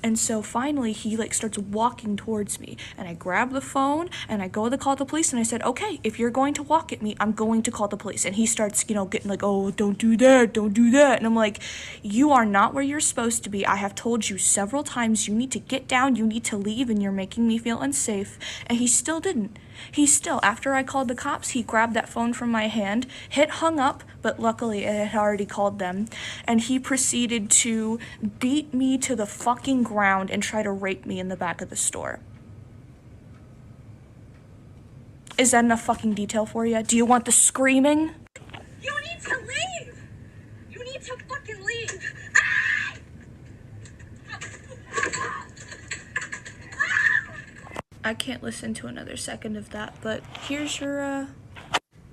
And so finally he starts walking towards me, and I grab the phone and I go to call the police, and I said, okay, if you're going to walk at me, I'm going to call the police. And he starts getting oh, don't do that, and I'm like, you are not where you're supposed to be. I have told you several times you need to get down, you need to leave, and you're making me feel unsafe. And he still didn't. After I called the cops, he grabbed that phone from my hand, hit hung up, but luckily it had already called them, and he proceeded to beat me to the fucking ground and try to rape me in the back of the store. Is that enough fucking detail for you? Do you want the screaming? You need to leave! You need to fucking leave! I can't listen to another second of that, but here's your,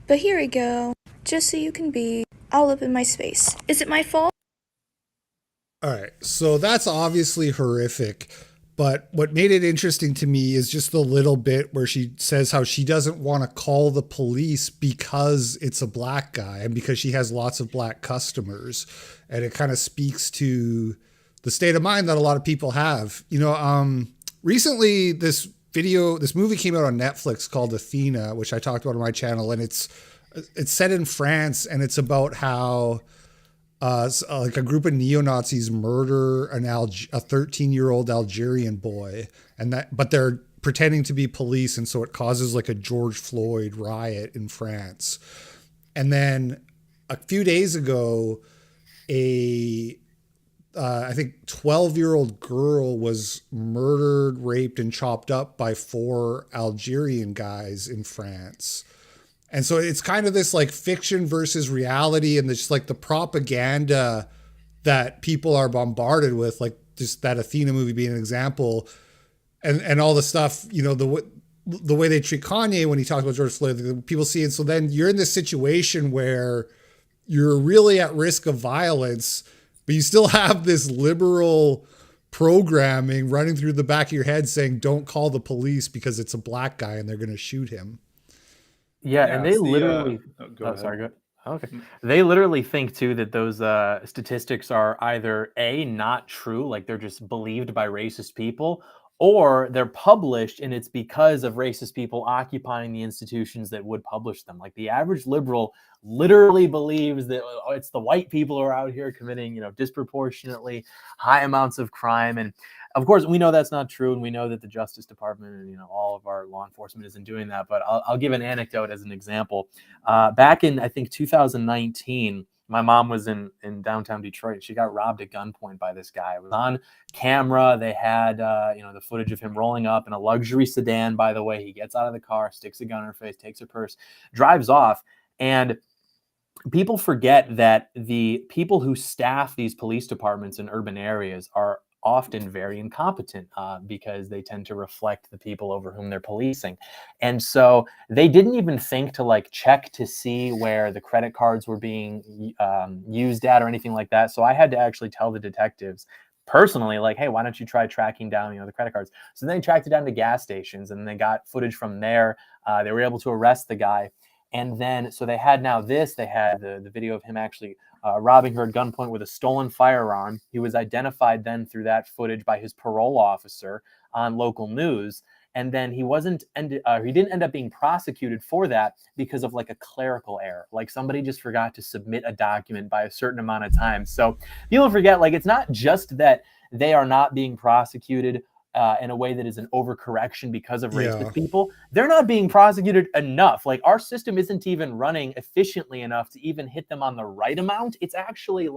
But here we go. Just so you can be all up in my space. Is it my fault? All right, so that's obviously horrific, but what made it interesting to me is just the little bit where she says how she doesn't want to call the police because it's a black guy and because she has lots of black customers, and it kind of speaks to the state of mind that a lot of people have. Recently this movie came out on Netflix called Athena, which I talked about on my channel, and it's set in France, and it's about how a group of neo-Nazis murder a 13-year-old Algerian boy, but they're pretending to be police, and so it causes a George Floyd riot in France. And then a few days ago, a I think 12-year-old girl was murdered, raped, and chopped up by 4 Algerian guys in France. And so it's kind of this like fiction versus reality, and just like the propaganda that people are bombarded with, like just that Athena movie being an example, and all the stuff, you know, the way they treat Kanye when he talks about George Floyd, people see it. So then you're in this situation where you're really at risk of violence, but you still have this liberal programming running through the back of your head saying, don't call the police because it's a black guy and they're going to shoot him. Yeah, and they literally. Sorry. Go. Okay. They literally think too that those statistics are either A, not true, like they're just believed by racist people, or they're published and it's because of racist people occupying the institutions that would publish them. Like the average liberal literally believes that it's the white people who are out here committing, disproportionately high amounts of crime. And of course, we know that's not true, and we know that the Justice Department and all of our law enforcement isn't doing that. But I'll give an anecdote as an example. Back in I think 2019, my mom was in downtown Detroit. She got robbed at gunpoint by this guy. It was on camera. They had the footage of him rolling up in a luxury sedan. By the way, he gets out of the car, sticks a gun in her face, takes her purse, drives off, and people forget that the people who staff these police departments in urban areas are often very incompetent because they tend to reflect the people over whom they're policing. And so they didn't even think to check to see where the credit cards were being used at or anything like that. So I had to actually tell the detectives personally, hey, why don't you try tracking down, the credit cards? So then they tracked it down to gas stations and they got footage from there. They were able to arrest the guy. And then, so they had the video of him actually robbing her at gunpoint with a stolen firearm. He was identified then through that footage by his parole officer on local news. And then he didn't end up being prosecuted for that because of a clerical error. Somebody just forgot to submit a document by a certain amount of time. So people forget, it's not just that they are not being prosecuted in a way that is an overcorrection because of racist people. They're not being prosecuted enough. Our system isn't even running efficiently enough to even hit them on the right amount. It's actually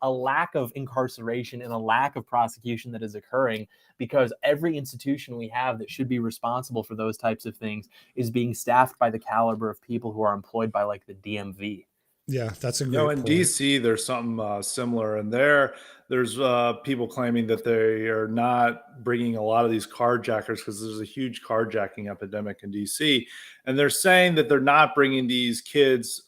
a lack of incarceration and a lack of prosecution that is occurring because every institution we have that should be responsible for those types of things is being staffed by the caliber of people who are employed by the DMV. Yeah, that's a great point. In DC, there's something similar, and there's people claiming that they are not bringing a lot of these carjackers because there's a huge carjacking epidemic in DC, and they're saying that they're not bringing these kids.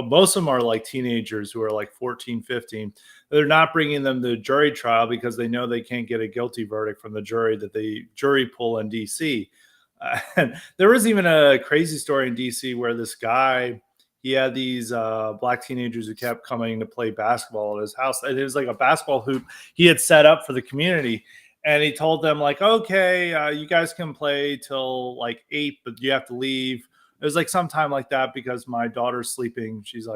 Most of them are teenagers who are 14, 15. They're not bringing them to jury trial because they know they can't get a guilty verdict from the jury that the jury pool in DC. And there was even a crazy story in DC where this guy. He had these black teenagers who kept coming to play basketball at his house. It was a basketball hoop he had set up for the community. And he told them okay, you guys can play till 8, but you have to leave. It was sometime like that because my daughter's sleeping. She's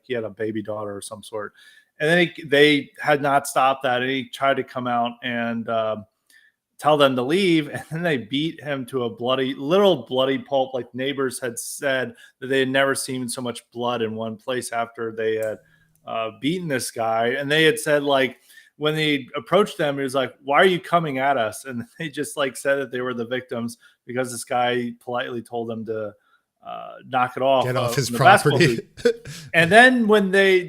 he had a baby daughter or some sort. And then they had not stopped that. And he tried to come out and tell them to leave, and then they beat him to a bloody pulp. Neighbors had said that they had never seen so much blood in one place after they had beaten this guy. And they had said when they approached them, he was why are you coming at us? And they just said that they were the victims because this guy politely told them to knock it off, get off his property. And then when a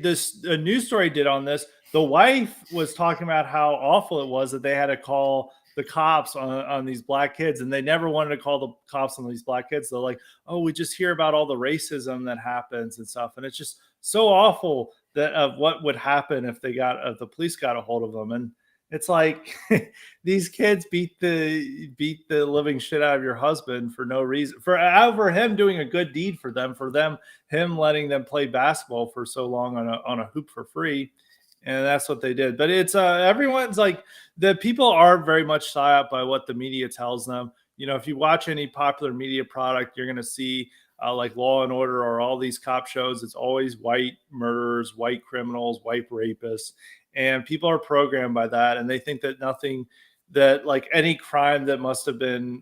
news story did on this, the wife was talking about how awful it was that they had to call the cops on these black kids, and they never wanted to call the cops on these black kids. They're oh, we just hear about all the racism that happens and stuff, and it's just so awful that of what would happen if the police got a hold of them. And it's these kids beat the living shit out of your husband for no reason, for him doing a good deed for them, him letting them play basketball for so long on a hoop for free. And that's what they did. But it's everyone's the people are very much psyoped by what the media tells them. If you watch any popular media product, you're going to see Law and Order or all these cop shows. It's always white murderers, white criminals, white rapists. And people are programmed by that. And they think that any crime that must have been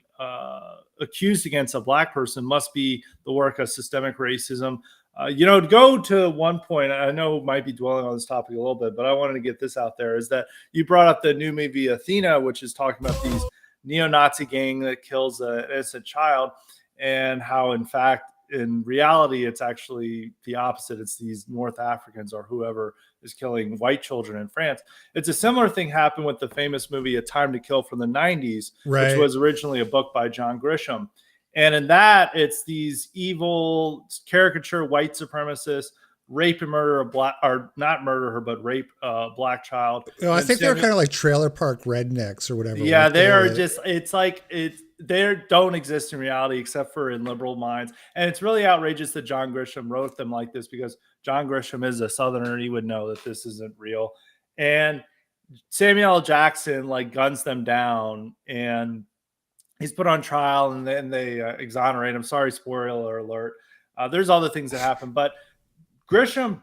accused against a black person must be the work of systemic racism. To go to one point, I know might be dwelling on this topic a little bit, but I wanted to get this out there, is that you brought up the new movie Athena, which is talking about these neo-Nazi gang that kills an innocent child, and how, in fact, in reality, it's actually the opposite. It's these North Africans or whoever is killing white children in France. It's a similar thing happened with the famous movie A Time to Kill from the 90s, Right. which was originally a book by John Grisham. And in that, it's these evil caricature white supremacists rape and murder a black, or not murder her, but rape a black child. I think they're kind of like trailer park rednecks or whatever. Yeah, like they are just, they don't exist in reality except for in liberal minds. And it's really outrageous that John Grisham wrote them like this, because John Grisham is a Southerner. He would know that this isn't real. And Samuel L. Jackson guns them down, and he's put on trial, and then they exonerate him. Sorry, spoiler alert. There's other things that happen, but Grisham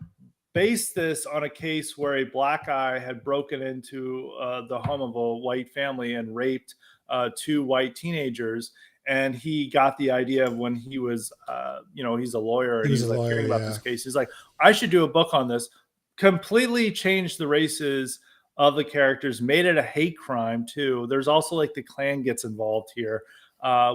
based this on a case where a black guy had broken into the home of a white family and raped 2 white teenagers. And he got the idea of, when he was, he's a lawyer, and he's hearing about this case. He's like, I should do a book on this. Completely changed the races of the characters, made it a hate crime too. There's also the Klan gets involved here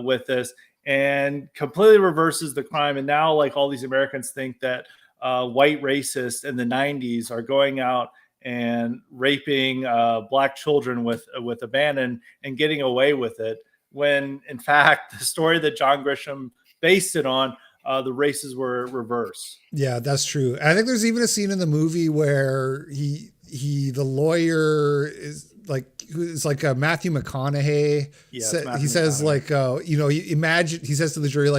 with this, and completely reverses the crime. And now all these Americans think that white racists in the 90s are going out and raping black children with abandon and getting away with it, when in fact the story that John Grisham based it on, the races were reversed. Yeah, that's true. I think there's even a scene in the movie where the lawyer is like a Matthew McConaughey. Yeah, he says imagine, he says to the jury,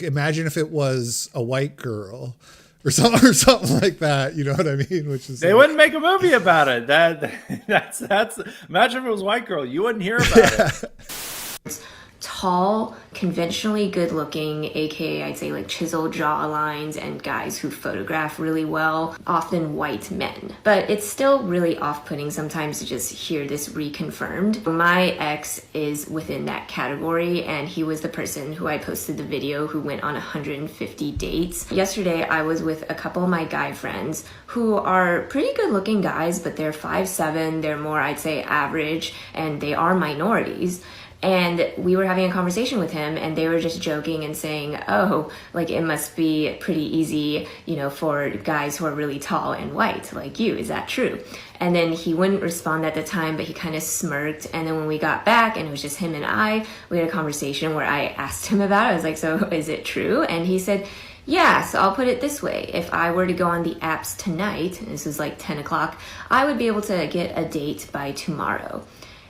imagine if it was a white girl or something like that. You know what I mean? Which is, they wouldn't make a movie about it. That's imagine if it was white girl, you wouldn't hear about it. Tall, conventionally good looking, aka I'd say chiseled jawlines, and guys who photograph really well, often white men. But it's still really off-putting sometimes to just hear this reconfirmed. My ex is within that category, and he was the person who I posted the video who went on 150 dates. Yesterday I was with a couple of my guy friends who are pretty good looking guys, but they're 5'7", they're more, I'd say, average, and they are minorities. And we were having a conversation with him, and they were just joking and saying, oh, it must be pretty easy, for guys who are really tall and white like you. Is that true? And then he wouldn't respond at the time, but he kind of smirked. And then when we got back and it was just him and I, we had a conversation where I asked him about it. I was like, so is it true? And he said, yeah, so I'll put it this way. If I were to go on the apps tonight, and this was 10 o'clock, I would be able to get a date by tomorrow.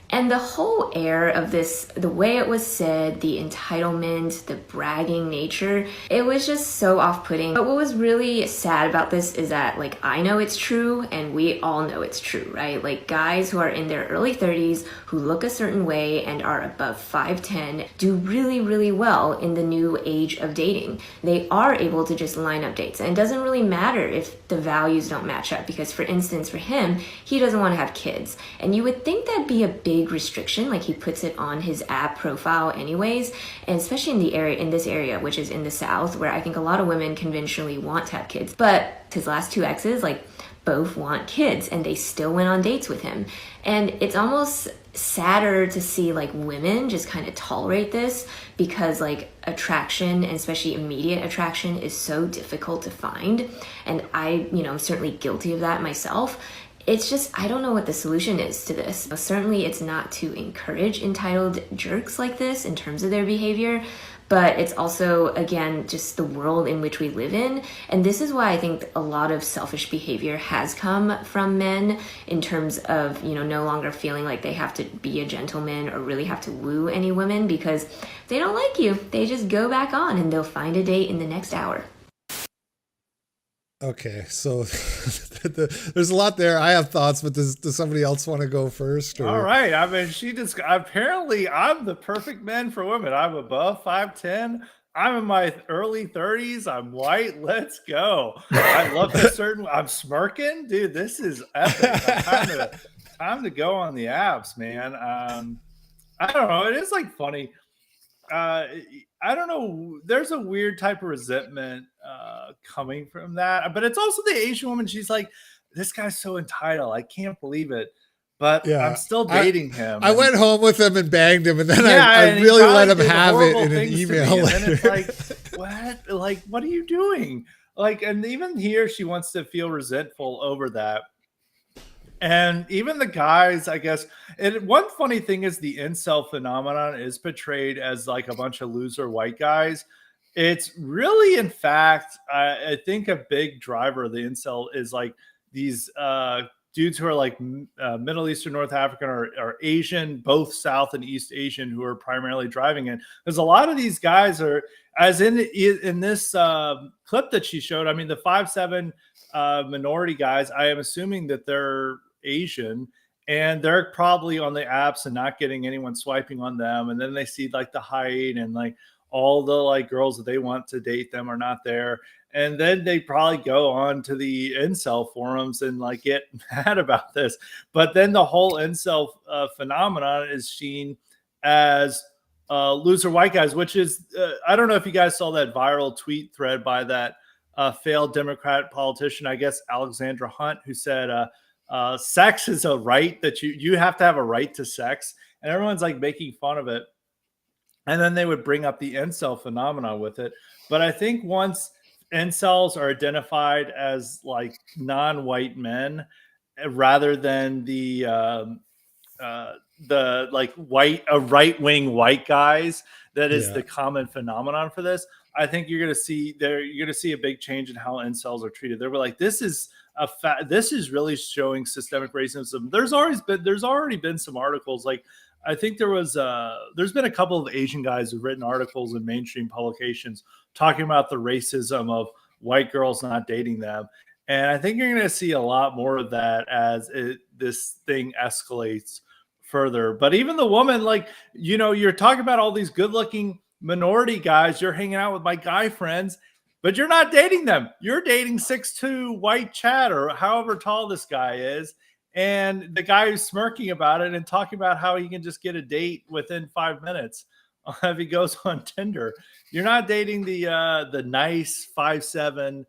And the whole air of this, the way it was said, the entitlement, the bragging nature, it was just so off-putting. But what was really sad about this is that, I know it's true, and we all know it's true, right? Guys who are in their early 30s, who look a certain way and are above 5'10", do really, really well in the new age of dating. They are able to just line up dates. And it doesn't really matter if the values don't match up, because, for instance, for him, he doesn't want to have kids. And you would think that'd be a big restriction, he puts it on his app profile anyways, and especially in this area, which is in the South, where I think a lot of women conventionally want to have kids. But his last 2 exes both want kids, and they still went on dates with him. And it's almost sadder to see women just kind of tolerate this, because attraction, and especially immediate attraction, is so difficult to find. And I'm certainly guilty of that myself. It's just, I don't know what the solution is to this. Certainly it's not to encourage entitled jerks like this in terms of their behavior, but it's also, again, just the world in which we live in. And this is why I think a lot of selfish behavior has come from men, in terms of, no longer feeling like they have to be a gentleman or really have to woo any women, because if they don't like you, they just go back on and they'll find a date in the next hour. Okay, so there's a lot there. I have thoughts, but does somebody else want to go first? Or? All right. I mean, apparently I'm the perfect man for women. I'm above 5'10". I'm in my early 30s. I'm white. Let's go. I love this I'm smirking. Dude, this is epic. Time to go on the apps, man. I don't know. It is funny. I don't know. There's a weird type of resentment coming from that, but it's also the Asian woman. She's like, this guy's so entitled. I can't believe it. But I'm still dating him. I went home with him and banged him, and then I and he really let probably him did have it horrible in an things to me, email and then it's later. like, what? Like, what are you doing? Like, and even here, she wants to feel resentful over that. And even the guys, I guess, and one funny thing is the incel phenomenon is portrayed as like a bunch of loser white guys. It's really, in fact, I think a big driver of the incel is like these dudes who are like Middle Eastern, North African, or Asian, both South and East Asian, who are primarily driving it. Because a lot of these guys are, as in this clip that she showed, I mean, the 5'7" minority guys, I am assuming that they're Asian, and they're probably on the apps and not getting anyone swiping on them. And then they see like the height and like all the like girls that they want to date them are not there. And then they probably go on to the incel forums and like get mad about this. But then the whole incel phenomenon is seen as loser white guys, which is, I don't know if you guys saw that viral tweet thread by that failed Democrat politician, I guess, Alexandra Hunt, who said, sex is a right, that you have to have a right to sex. And everyone's like making fun of it. And then they would bring up the incel phenomenon with it. But I think once incels are identified as like non-white men rather than the like right-wing white guys, that is the common phenomenon for this. I think you're going to see a big change in how incels are treated. They were like, this is really showing systemic racism. There's already been some articles, like I think there's been a couple of Asian guys who've written articles in mainstream publications talking about the racism of white girls not dating them. And I think you're going to see a lot more of that as this thing escalates further. But even the woman, like, you're talking about all these good looking minority guys, you're hanging out with my guy friends, but you're not dating them. You're dating 6'2" white Chad, or however tall this guy is. And the guy who's smirking about it and talking about how he can just get a date within 5 minutes if he goes on Tinder. You're not dating the nice 5'7"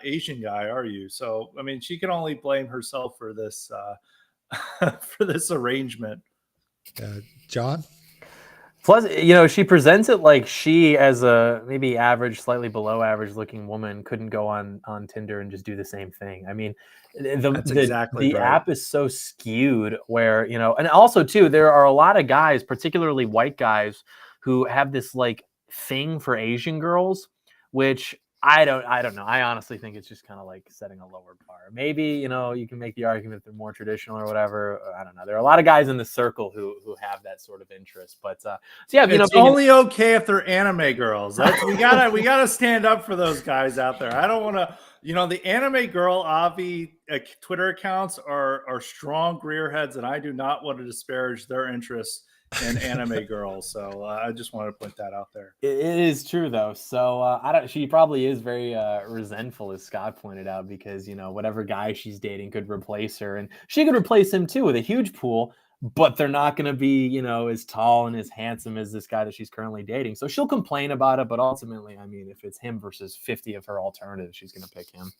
Asian guy, are you? So, I mean, she can only blame herself for this for this arrangement. John? Plus, she presents it like she, as a maybe average, slightly below average looking woman, couldn't go on Tinder and just do the same thing. I mean, the app is so skewed where, and also too, there are a lot of guys, particularly white guys, who have this like thing for Asian girls, which I don't know. I honestly think it's just kind of like setting a lower bar. Maybe, you can make the argument they're more traditional or whatever. I don't know. There are a lot of guys in the circle who have that sort of interest. But so yeah, it's only okay if they're anime girls. We gotta stand up for those guys out there. I don't want to, the anime girl Avi Twitter accounts are strong Greer heads, and I do not want to disparage their interests in anime girls. So I just wanted to put that out there. It is true though. So she probably is very resentful, as Scott pointed out, because whatever guy she's dating could replace her, and she could replace him too with a huge pool, but they're not going to be as tall and as handsome as this guy that she's currently dating. So she'll complain about it, but ultimately, I mean, if it's him versus 50 of her alternatives, she's going to pick him.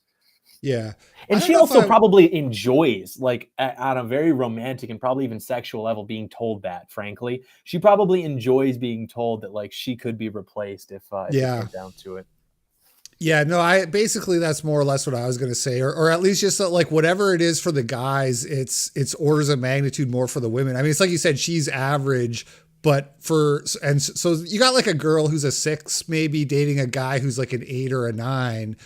Yeah. And she also probably enjoys, like, on a very romantic and probably even sexual level, being told that, frankly. She probably enjoys being told that, like, she could be replaced if it came down to it. Yeah, no, basically that's more or less what I was going to say, or at least just like whatever it is for the guys, it's orders of magnitude more for the women. I mean, it's like you said, she's average, but so you got like a girl who's a 6, maybe dating a guy who's like an 8 or a 9.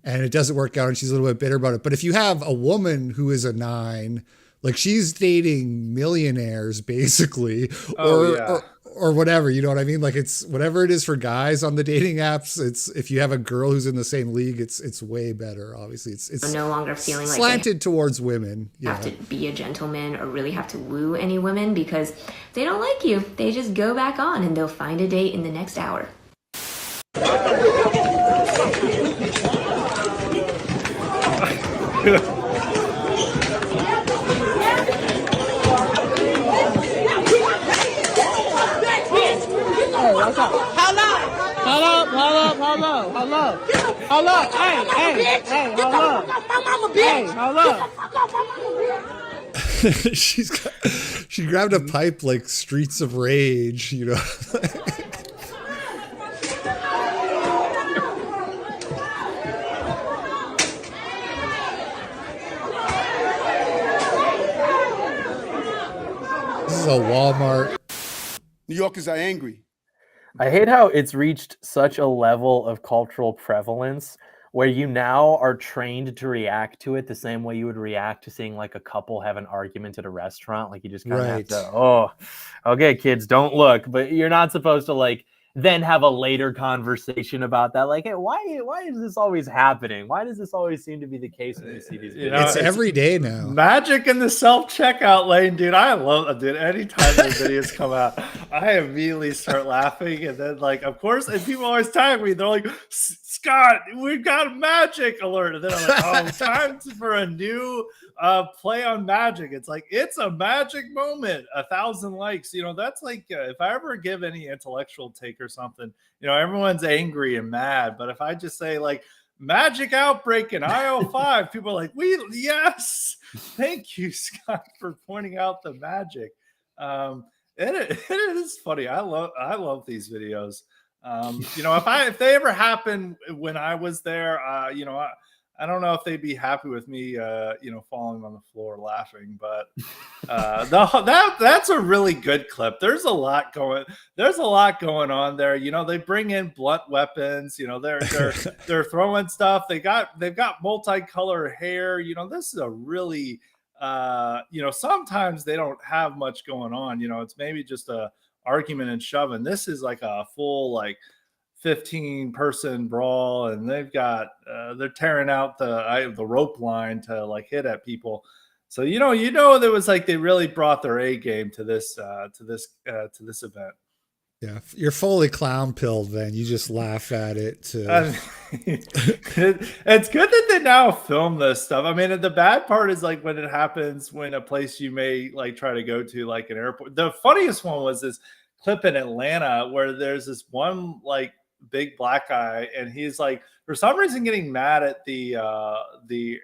And it doesn't work out and she's a little bit bitter about it. But if you have a woman who is a 9, like she's dating millionaires basically, or whatever, you know what I mean? Like it's whatever it is for guys on the dating apps. It's if you have a girl who's in the same league, it's way better. Obviously, it's no longer feeling like slanted towards women. Have to be a gentleman or really have to woo any women because they don't like you. They just go back on and they'll find a date in the next hour. What's up? Hello. Hey, hello. Hey, hello. She grabbed a pipe like Streets of Rage, you know. This is a Walmart. New Yorkers are angry. I hate how it's reached such a level of cultural prevalence where you now are trained to react to it the same way you would react to seeing like a couple have an argument at a restaurant. Like you just kind of have to, oh, okay, kids, don't look. But you're not supposed to like then have a later conversation about that. Like, hey, why is this always happening? Why does this always seem to be the case when we see these videos? It's every day now. Magic in the self-checkout lane, dude. I love it, dude. Anytime those videos come out, I immediately start laughing. And then, like, of course, and people always tag me. They're like, Scott, we've got a magic alert. And then I'm like, oh, time for a new play on magic. It's like, it's a magic moment. 1,000 likes. You know, that's like, if I ever give any intellectual take or something, you know, everyone's angry and mad. But if I just say, like, magic outbreak in aisle 5, people are like, yes, thank you, Scott, for pointing out the magic. It is funny. I love these videos. You know, if they ever happen when I was there, you know, I don't know if they'd be happy with me, you know, falling on the floor laughing, but that's a really good clip. There's a lot going on there. You know, they bring in blunt weapons. You know, they're throwing stuff. They've got multicolored hair. You know, this is a really, you know, sometimes they don't have much going on. You know, it's maybe just a argument and shoving. This is like a full 15-person brawl, and they've got they're tearing out the rope line to like hit at people. So you know there was like they really brought their A game to this event. Yeah, you're fully clown pilled. Then you just laugh at it. It's good that they now film this stuff. I mean, the bad part is like when it happens when a place you may like try to go to, like an airport. The funniest one was this clip in Atlanta where there's this one like big black guy, and he's like for some reason getting mad at the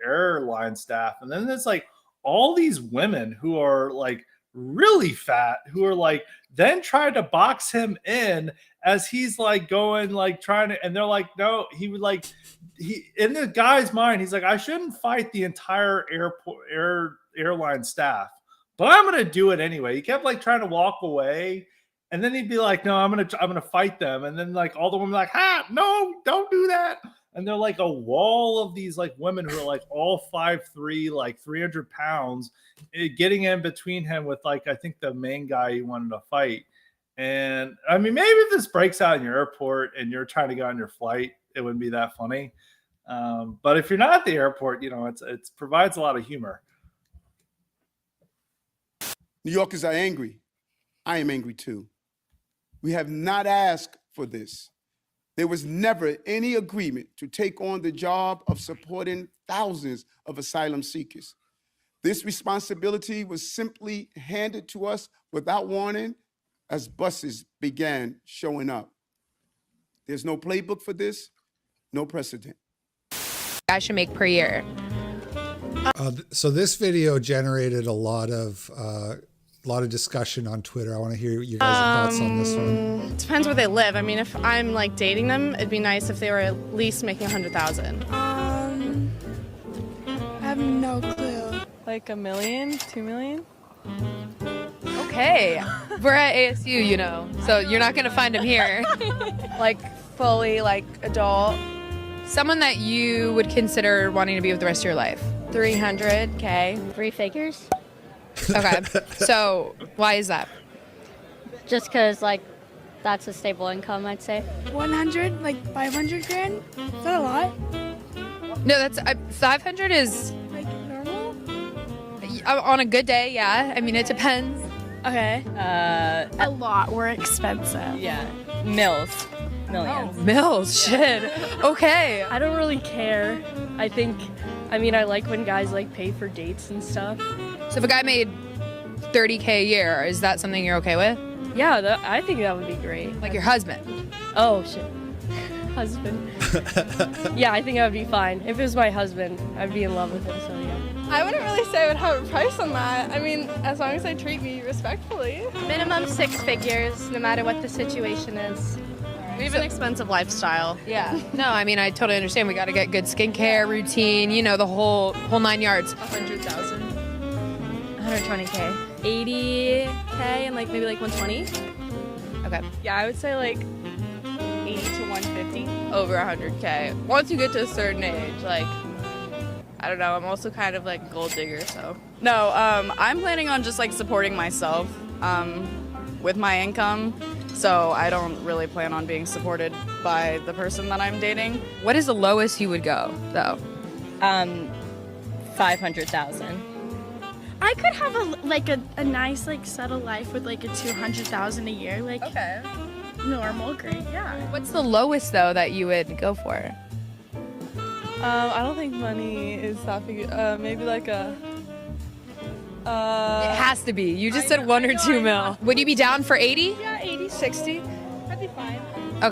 airline staff, and then there's like all these women who are like really fat who are like then tried to box him in as he's like going like trying to, and they're like, no, he would like he in the guy's mind he's like, I shouldn't fight the entire airline staff, but I'm gonna do it anyway. He kept like trying to walk away. And then he'd be like, no, I'm gonna fight them. And then like all the women are like, no, don't do that. And they're like a wall of these like women who are like all 5'3", like 300 pounds, getting in between him with like I think the main guy he wanted to fight. And I mean, maybe if this breaks out in your airport and you're trying to go on your flight, it wouldn't be that funny. But if you're not at the airport, you know, it provides a lot of humor. New Yorkers are angry. I am angry too. We have not asked for this. There was never any agreement to take on the job of supporting thousands of asylum seekers. This responsibility was simply handed to us without warning as buses began showing up. There's no playbook for this, no precedent. I should make per year. So this video generated a lot of discussion on Twitter. I want to hear you guys' thoughts on this one. It depends where they live. I mean, if I'm like dating them, it'd be nice if they were at least making 100,000. I have no clue. Like $1 million, $2 million? Okay, we're at ASU, you know, so you're not gonna find him here. Like fully like adult. Someone that you would consider wanting to be with the rest of your life. 300K. 3 figures. Okay, so why is that? Just because, like, that's a stable income, I'd say. 100, like 500 grand? Is that a lot? No, that's 500 is like normal. On a good day. Yeah, I mean it depends. Okay. A lot. We're expensive. Yeah, millions. Mills, shit. Okay. I don't really care. I mean, I like when guys like pay for dates and stuff. So if a guy made $30K a year, is that something you're okay with? Yeah, I think that would be great. Like your husband? Oh, shit. Husband. Yeah, I think that would be fine. If it was my husband, I'd be in love with him, so yeah. I wouldn't really say I would have a price on that. I mean, as long as they treat me respectfully. Minimum 6 figures, no matter what the situation is. We have an expensive lifestyle. Yeah. No, I mean, I totally understand. We got to get good skincare routine, you know, the whole 9 yards. 100,000. 120K. 80K and like maybe like 120. Okay. Yeah, I would say like 80 to 150. Over 100K. Once you get to a certain age, like, I don't know, I'm also kind of like a gold digger, so. No, I'm planning on just like supporting myself with my income. So I don't really plan on being supported by the person that I'm dating. What is the lowest you would go, though? 500,000. I could have a nice like settled life with like a 200,000 a year, like Okay. normal, great, yeah. What's the lowest, though, that you would go for? I don't think money is that big. Maybe like a. It has to be. You just said 1 or 2 mil. Would you be down for 80? Yeah, 80, 60. That'd be fine. Okay.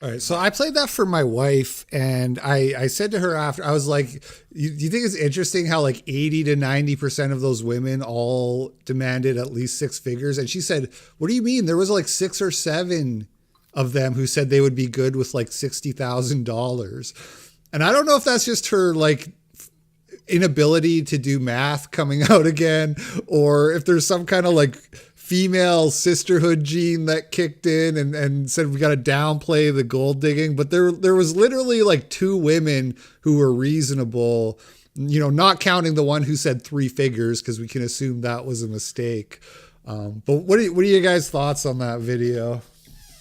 All right, so I played that for my wife, and I said to her after, I was like, you think it's interesting how like 80 to 90% of those women all demanded at least 6 figures? And she said, what do you mean? There was like 6 or 7 of them who said they would be good with like $60,000. And I don't know if that's just her like inability to do math coming out again, or if there's some kind of like female sisterhood gene that kicked in and said we got to downplay the gold digging. But there was literally like 2 women who were reasonable, you know, not counting the one who said 3 figures, because we can assume that was a mistake. But what are you guys' thoughts on that video?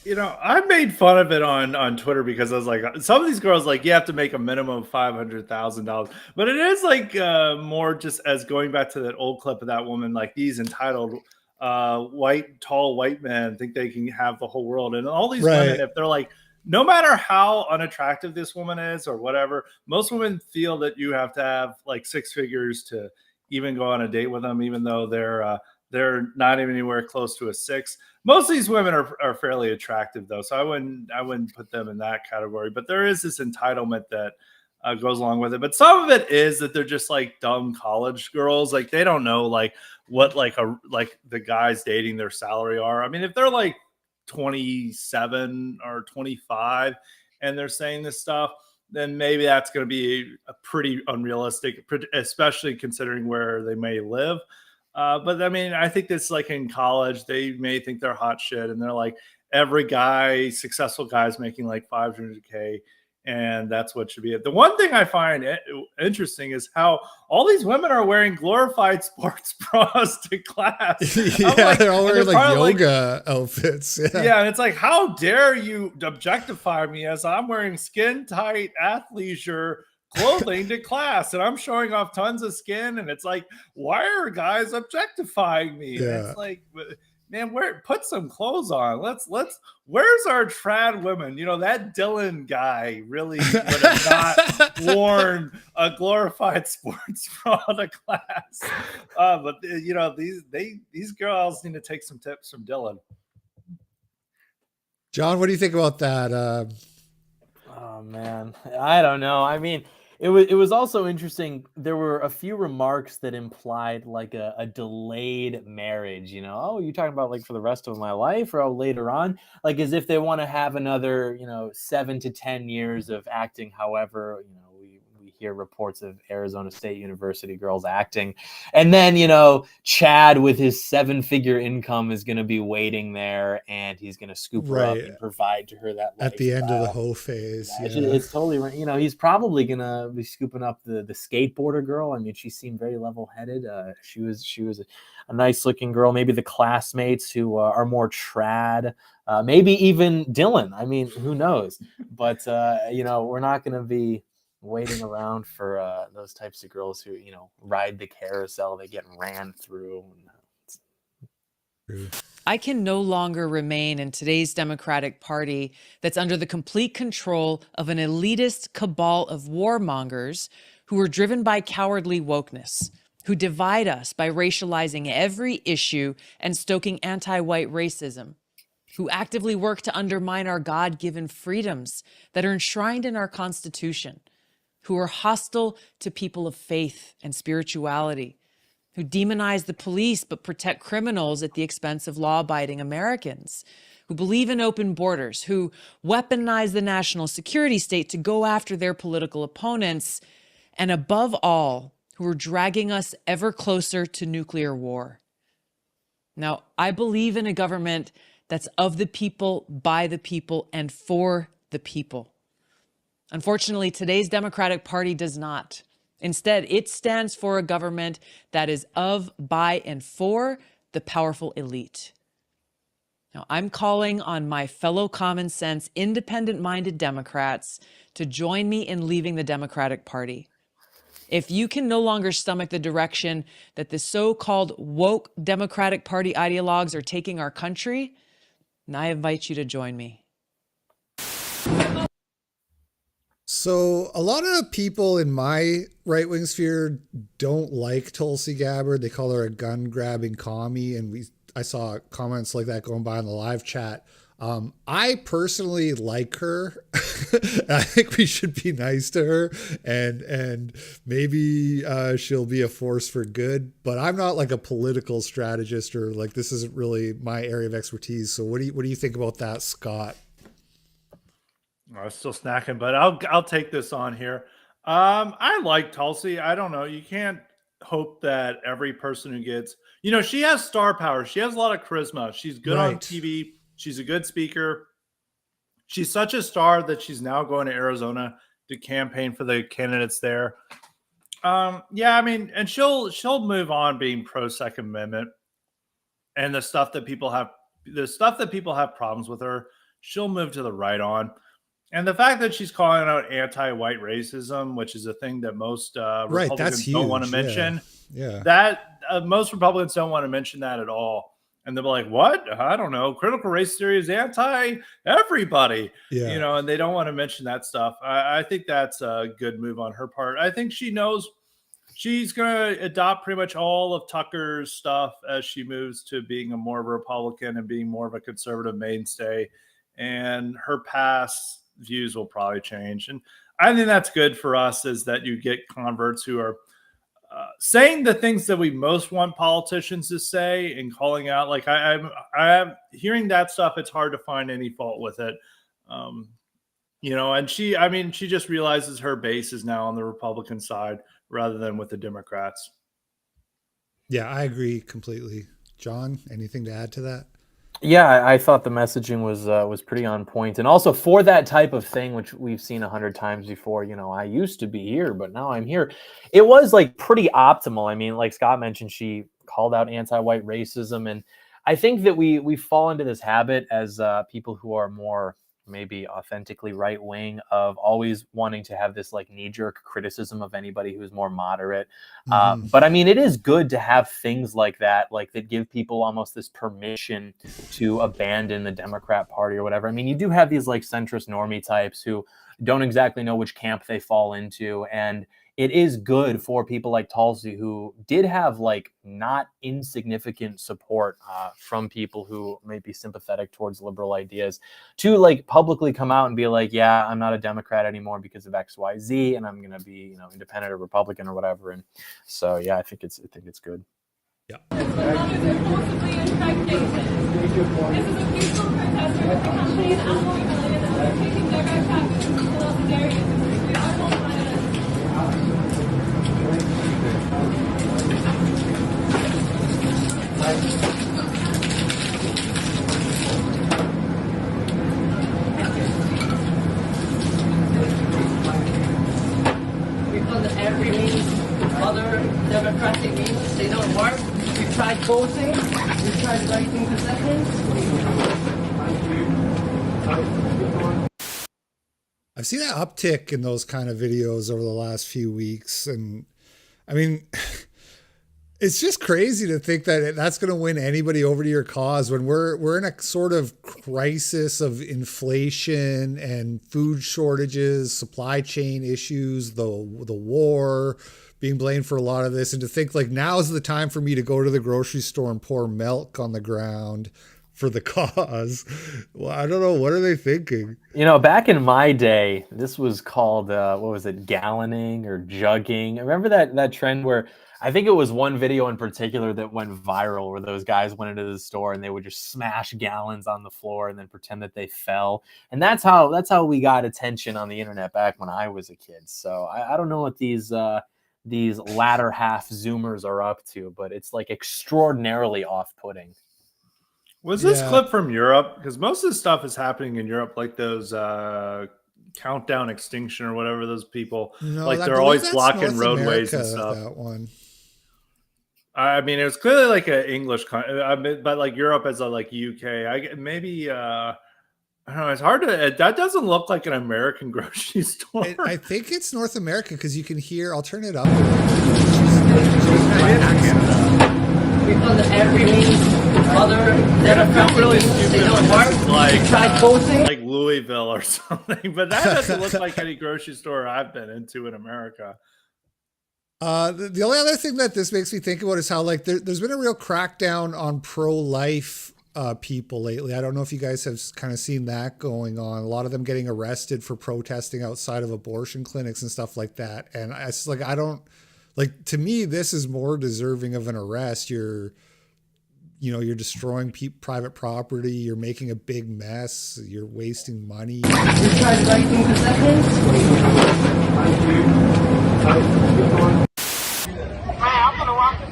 You know, I made fun of it on Twitter because I was like, some of these girls, like, you have to make a minimum of $500,000. But it is like more just as going back to that old clip of that woman, like these entitled tall white men think they can have the whole world. And all these women, if they're like, no matter how unattractive this woman is or whatever, most women feel that you have to have like 6 figures to even go on a date with them, even though they're not even anywhere close to a 6. Most of these women are fairly attractive, though, so I wouldn't put them in that category. But there is this entitlement that goes along with it. But some of it is that they're just like dumb college girls, like they don't know like what like the guys dating their salary are. I mean, if they're like 27 or 25 and they're saying this stuff, then maybe that's going to be a pretty unrealistic, especially considering where they may live. But I mean, I think that's like in college, they may think they're hot shit, and they're like, every successful guy is making like 500K, and that's what should be it. The one thing I find interesting is how all these women are wearing glorified sports bras to class. Yeah, they're all wearing like yoga outfits. Yeah, and it's like, how dare you objectify me as I'm wearing skin tight athleisure clothing to class, and I'm showing off tons of skin, and it's like, why are guys objectifying me? Yeah. It's like, man, put some clothes on. Let's where's our trad women? You know, that Dylan guy really would have not worn a glorified sports bra to class. But you know, these girls need to take some tips from Dylan. John, what do you think about that? Oh man, I don't know. I mean, it was also interesting. There were a few remarks that implied like a delayed marriage. You know, oh, you're talking about like for the rest of my life, or oh, later on, like as if they want to have another, 7 to 10 years of acting. However, we hear reports of Arizona State University girls acting, and then Chad with his 7-figure income is going to be waiting there, and he's going to scoop her up and provide to her that at the end of the hoe phase. It's totally right. He's probably going to be scooping up the skateboarder girl. I mean, she seemed very level-headed. She was a nice looking girl. Maybe the classmates who are more trad. Maybe even Dylan. I mean, who knows? But we're not going to be waiting around for those types of girls who ride the carousel. They get ran through. I can no longer remain in today's Democratic Party that's under the complete control of an elitist cabal of warmongers who are driven by cowardly wokeness. who divide us by racializing every issue and stoking anti-white racism, who actively work to undermine our God-given freedoms that are enshrined in our Constitution, who are hostile to people of faith and spirituality, who demonize the police but protect criminals at the expense of law-abiding Americans, who believe in open borders, who weaponize the national security state to go after their political opponents, and above all, who are dragging us ever closer to nuclear war. Now, I believe in a government that's of the people, by the people, and for the people. Unfortunately, today's Democratic Party does not. Instead, it stands for a government that is of, by, and for the powerful elite. Now, I'm calling on my fellow common sense, independent-minded Democrats to join me in leaving the Democratic Party. If you can no longer stomach the direction that the so-called woke Democratic Party ideologues are taking our country, then I invite you to join me. So a lot of people in my right-wing sphere don't like Tulsi Gabbard. They call her a gun-grabbing commie, and I saw comments like that going by in the live chat. I personally like her. I think we should be nice to her, and maybe she'll be a force for good. But I'm not like a political strategist, or like this isn't really my area of expertise. So what do you think about that, Scott? I'm still snacking, but I'll take this on here. I like Tulsi. I don't know. You can't hope that every person who gets, she has star power. She has a lot of charisma. She's good on TV. She's a good speaker. She's such a star that she's now going to Arizona to campaign for the candidates there. Yeah, I mean, and she'll move on being pro Second Amendment, and the stuff that people have problems with her, she'll move to the right on. And the fact that she's calling out anti-white racism, which is a thing that most Republicans don't want to mention, that most Republicans don't want to mention that at all. And they'll be like, what? I don't know. Critical race theory is anti-everybody, and they don't want to mention that stuff. I think that's a good move on her part. I think she knows she's going to adopt pretty much all of Tucker's stuff as she moves to being a more Republican and being more of a conservative mainstay. And her past views will probably change. And I think that's good for us, is that you get converts who are saying the things that we most want politicians to say and calling out. Like I'm hearing that stuff. It's hard to find any fault with it. And she just realizes her base is now on the Republican side rather than with the Democrats. Yeah, I agree completely. John, anything to add to that? Yeah, I thought the messaging was pretty on point. And also for that type of thing, which we've seen 100 times before, I used to be here, but now I'm here. It was like pretty optimal. I mean, like Scott mentioned, she called out anti-white racism. And I think that we fall into this habit as people who are more maybe authentically right wing of always wanting to have this like knee-jerk criticism of anybody who's more moderate. But I mean, it is good to have things like that give people almost this permission to abandon the Democrat Party or whatever. I mean, you do have these like centrist normie types who don't exactly know which camp they fall into. And it is good for people like Tulsi, who did have like not insignificant support from people who may be sympathetic towards liberal ideas, to like publicly come out and be like, yeah, I'm not a Democrat anymore because of X, Y, Z, and I'm going to be, independent or Republican or whatever. And so, yeah, I think it's good. Yeah. Because every other democratic means, they don't work. We tried voting, we tried writing petitions. I've seen an uptick in those kind of videos over the last few weeks. And I mean, it's just crazy to think that that's going to win anybody over to your cause when we're in a sort of crisis of inflation and food shortages, supply chain issues, the war being blamed for a lot of this, and to think like now's the time for me to go to the grocery store and pour milk on the ground for the cause. Well, I don't know. What are they thinking? You know, back in my day, this was called, what was it, galloning or jugging? Remember that trend where I think it was one video in particular that went viral where those guys went into the store and they would just smash gallons on the floor and then pretend that they fell. And that's how we got attention on the internet back when I was a kid. So I don't know what these latter half Zoomers are up to, but it's like extraordinarily off-putting. Was this clip from Europe? Because most of the stuff is happening in Europe, like those countdown extinction or whatever those people, No, like I they're believe always that's blocking North roadways and America, stuff. that one. I mean, it was clearly like an English, but like Europe as a like UK. Maybe I don't know. It's hard to. That doesn't look like an American grocery store. I think it's North America because you can hear. I'll turn it up. We've done every other Democratic really means. stupid. They don't work. Like tried voting. like Louisville or something, but that doesn't look like any grocery store I've been into in America. The only other thing that this makes me think about is how like there's been a real crackdown on pro-life people lately. I don't know if you guys have kind of seen that going on. A lot of them getting arrested for protesting outside of abortion clinics and stuff like that. And it's like, I don't like, to me, this is more deserving of an arrest. You're destroying private property. You're making a big mess. You're wasting money. You tried writing the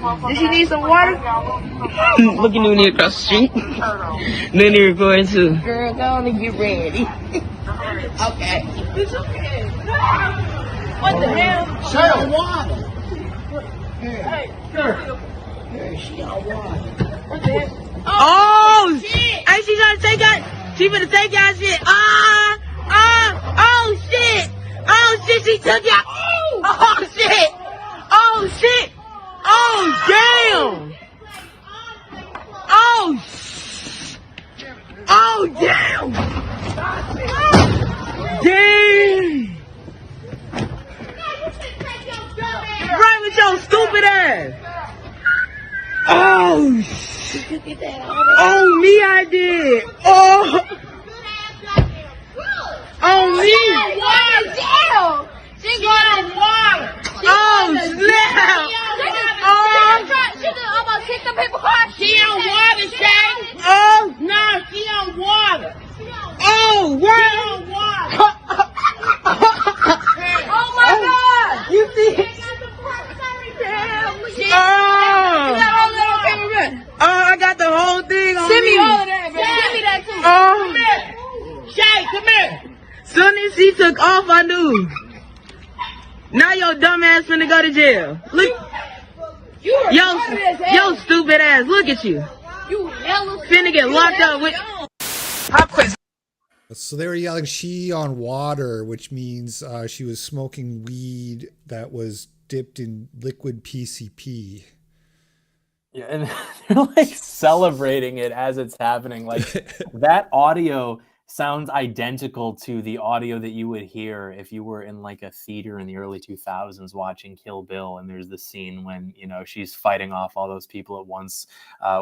Does she need some water? Look at Noonie across the street. Noonie recording too. Girl, go on and get ready. Okay. What the hell? She on water. Hey, girl. She on water. What the hell? Oh, shit! Hey, she trying to take out. She finna take out shit. Oh, shit! Oh, shit, she took out. Oh, shit! Oh, shit! Oh, damn! Oh, damn! Damn! Right with your stupid ass! Oh, me I did! Oh, me! Damn! She got water! Oh, snap! She almost hit the people car. She on water, Shay. Oh, no, she on water. Oh, what? She on water. Oh my God! You see? I got the whole thing on Send me me. all of that, man. Send me that too. Oh, Shay, come here. Soon as she took off, I knew. Now your dumb ass finna go to jail. Look. Yo, stupid ass, look at you. You hella finna get locked up with. So they were yelling "she on water," which means she was smoking weed that was dipped in liquid PCP. Yeah, and they're like celebrating it as it's happening. Like that audio sounds identical to the audio that you would hear if you were in like a theater in the early 2000s watching Kill Bill, and there's the scene when, you know, she's fighting off all those people at once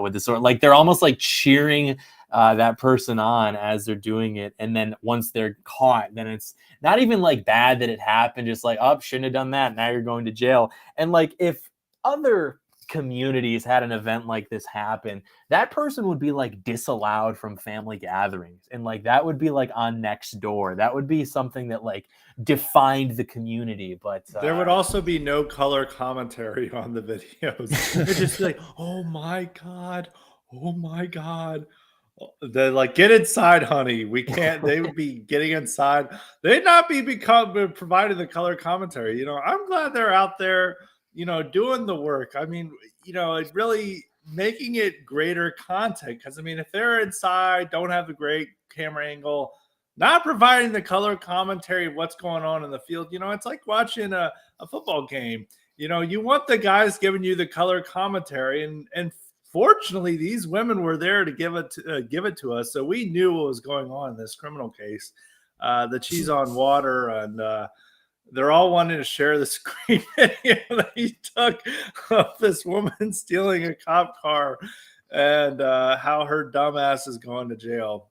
with the sword. Like they're almost like cheering that person on as they're doing it, and then once they're caught, then it's not even like bad that it happened, just like, oh, shouldn't have done that, now you're going to jail. And like if other communities had an event like this happen, that person would be like disallowed from family gatherings, and like that would be like on next door. That would be something that like defined the community. But there would also be no color commentary on the videos. It'd just be like, oh my God, oh my God. They're like, get inside, honey. We can't. They would be getting inside. They'd not be providing the color commentary. You know, I'm glad they're out there, you know, doing the work. I mean, you know, it really making it greater content. Because I mean, if they're inside, don't have the great camera angle, not providing the color commentary of what's going on in the field, you know, it's like watching a football game. You know, you want the guys giving you the color commentary, and fortunately, these women were there to give it to us, so we knew what was going on in this criminal case. That she's on water, and they're all wanting to share the screen video that he took of this woman stealing a cop car and how her dumbass is going to jail.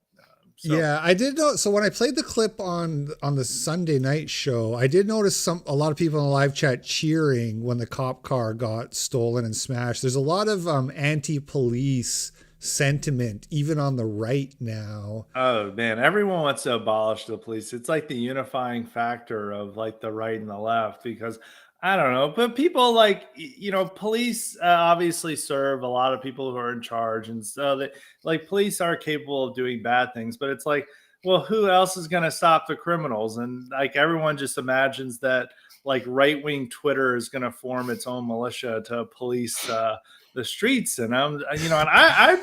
Yeah, I did know. So when I played the clip on the Sunday night show, I did notice a lot of people in the live chat cheering when the cop car got stolen and smashed. There's a lot of anti-police sentiment, even on the right now. Oh man, everyone wants to abolish the police. It's like the unifying factor of like the right and the left, because I don't know, but people like, police obviously serve a lot of people who are in charge, and so that like police are capable of doing bad things, but it's like, well, who else is going to stop the criminals? And like everyone just imagines that like right-wing Twitter is going to form its own militia to police the streets, and I'm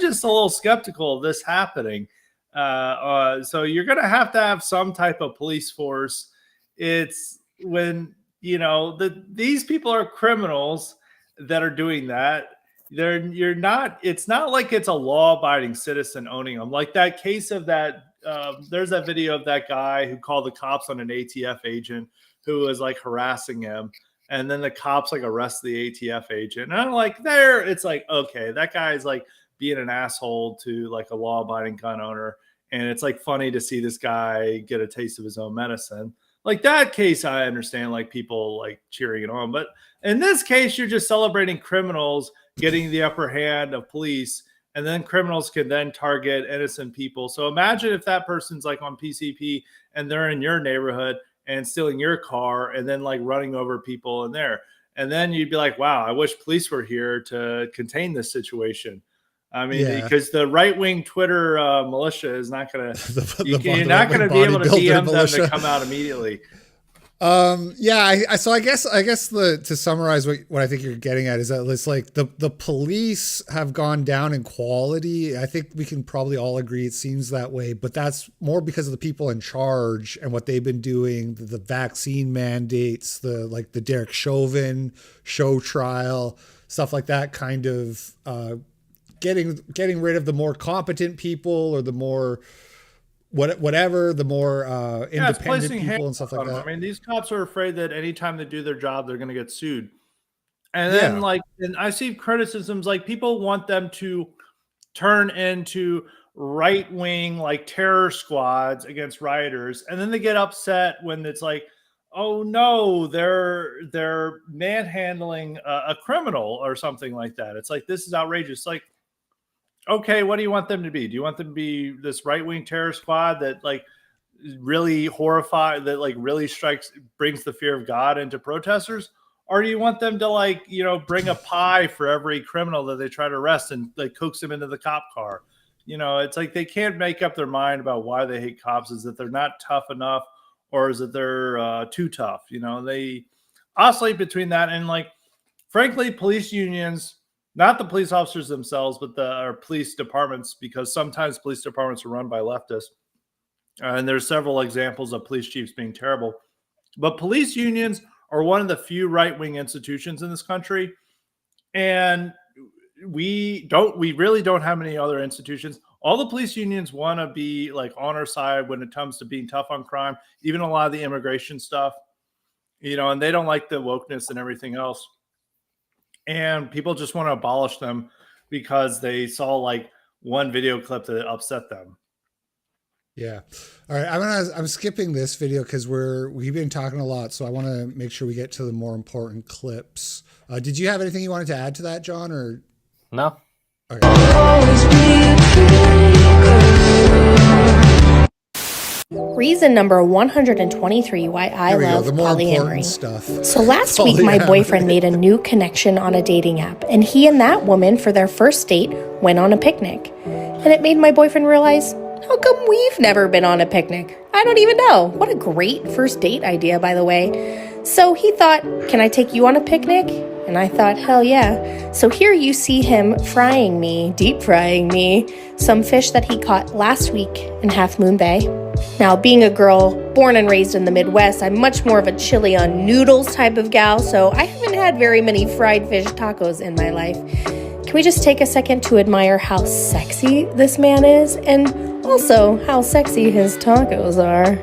just a little skeptical of this happening. So you're going to have some type of police force. It's when these people are criminals that are doing that. It's not like it's a law-abiding citizen owning them. Like that case of that. There's that video of that guy who called the cops on an ATF agent who was like harassing him. And then the cops like arrest the ATF agent. And I'm like, it's like, okay, that guy's like being an asshole to like a law-abiding gun owner. And it's like funny to see this guy get a taste of his own medicine. Like that case, I understand like people like cheering it on. But in this case, you're just celebrating criminals getting the upper hand of police. And then criminals can then target innocent people. So imagine if that person's like on PCP and they're in your neighborhood and stealing your car and then like running over people in there. And then you'd be like, wow, I wish police were here to contain this situation. I mean, because the right-wing Twitter militia is not going to, you're not going to be able to DM them to come out immediately. So I guess to summarize what I think you're getting at is that it's like the police have gone down in quality. I think we can probably all agree it seems that way, but that's more because of the people in charge and what they've been doing, the vaccine mandates, the Derek Chauvin show trial, stuff like that, kind of getting rid of the more competent people or the more the more independent people and stuff like that. I mean, these cops are afraid that anytime they do their job, they're going to get sued. And then and I see criticisms like people want them to turn into right-wing like terror squads against rioters. And then they get upset when it's like, oh no, they're manhandling a criminal or something like that. It's like, this is outrageous. Like, okay, what do you want them to be? Do you want them to be this right-wing terror squad that like really horrified, that like really brings the fear of God into protesters? Or do you want them to like, bring a pie for every criminal that they try to arrest and like coax them into the cop car? It's like they can't make up their mind about why they hate cops. Is that they're not tough enough, or is it they're too tough? They oscillate between that and like, frankly, police unions, not the police officers themselves, but our police departments, because sometimes police departments are run by leftists. And there's several examples of police chiefs being terrible. But police unions are one of the few right-wing institutions in this country. And we really don't have many other institutions. All the police unions want to be like on our side when it comes to being tough on crime, even a lot of the immigration stuff, and they don't like the wokeness and everything else. And people just want to abolish them because they saw like one video clip that upset them. Yeah. All right. I'm skipping this video because we've been talking a lot. So I want to make sure we get to the more important clips. Did you have anything you wanted to add to that, John, or? No. Reason number 123 why I love polyamory. So last week, my boyfriend made a new connection on a dating app, and he and that woman, for their first date, went on a picnic. And it made my boyfriend realize, how come we've never been on a picnic? I don't even know. What a great first date idea, by the way. So he thought, can I take you on a picnic? And I thought, hell yeah. So here you see him deep frying me, some fish that he caught last week in Half Moon Bay. Now, being a girl born and raised in the Midwest, I'm much more of a chili on noodles type of gal, so I haven't had very many fried fish tacos in my life. Can we just take a second to admire how sexy this man is, and also how sexy his tacos are?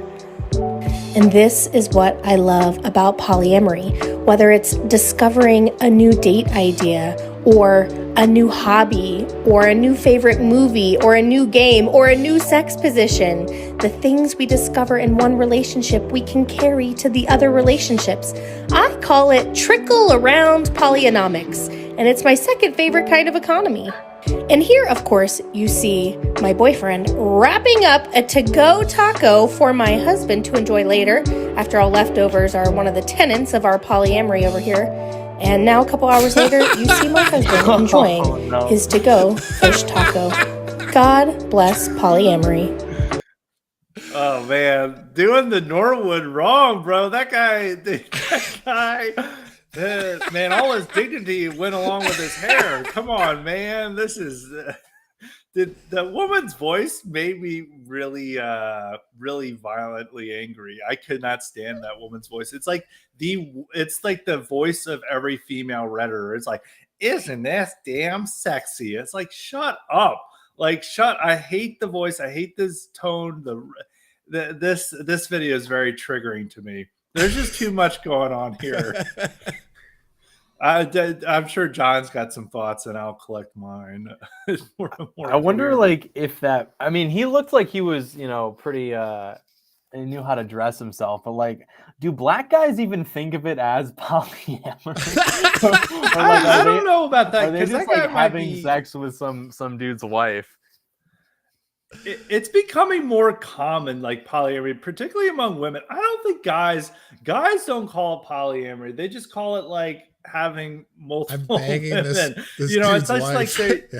And this is what I love about polyamory. Whether it's discovering a new date idea, or a new hobby, or a new favorite movie, or a new game, or a new sex position, the things we discover in one relationship we can carry to the other relationships. I call it trickle around polyanomics, and it's my second favorite kind of economy. And here, of course, you see my boyfriend wrapping up a to-go taco for my husband to enjoy later. After all, leftovers are one of the tenets of our polyamory over here. And now, a couple hours later, you see my husband enjoying his to-go fish taco. God bless polyamory. Oh, man. Doing the Norwood wrong, bro. That guy, man, all his dignity went along with his hair. Come on, man. This is... the woman's voice made me really, really violently angry. I could not stand that woman's voice. It's like the voice of every female Redditor. It's like, isn't that damn sexy? It's like, shut up. Like, I hate the voice. I hate this tone. This video is very triggering to me. There's just too much going on here. I'm sure John's got some thoughts, and I'll collect mine. I wonder, like, if that. I mean, he looked like he was, pretty. He knew how to dress himself, but like, do black guys even think of it as polyamory? I don't know about that. Are they just like having sex with some dude's wife? It's becoming more common, like polyamory, particularly among women. I don't think guys don't call it polyamory. They just call it like having multiple women. This it's such wife. like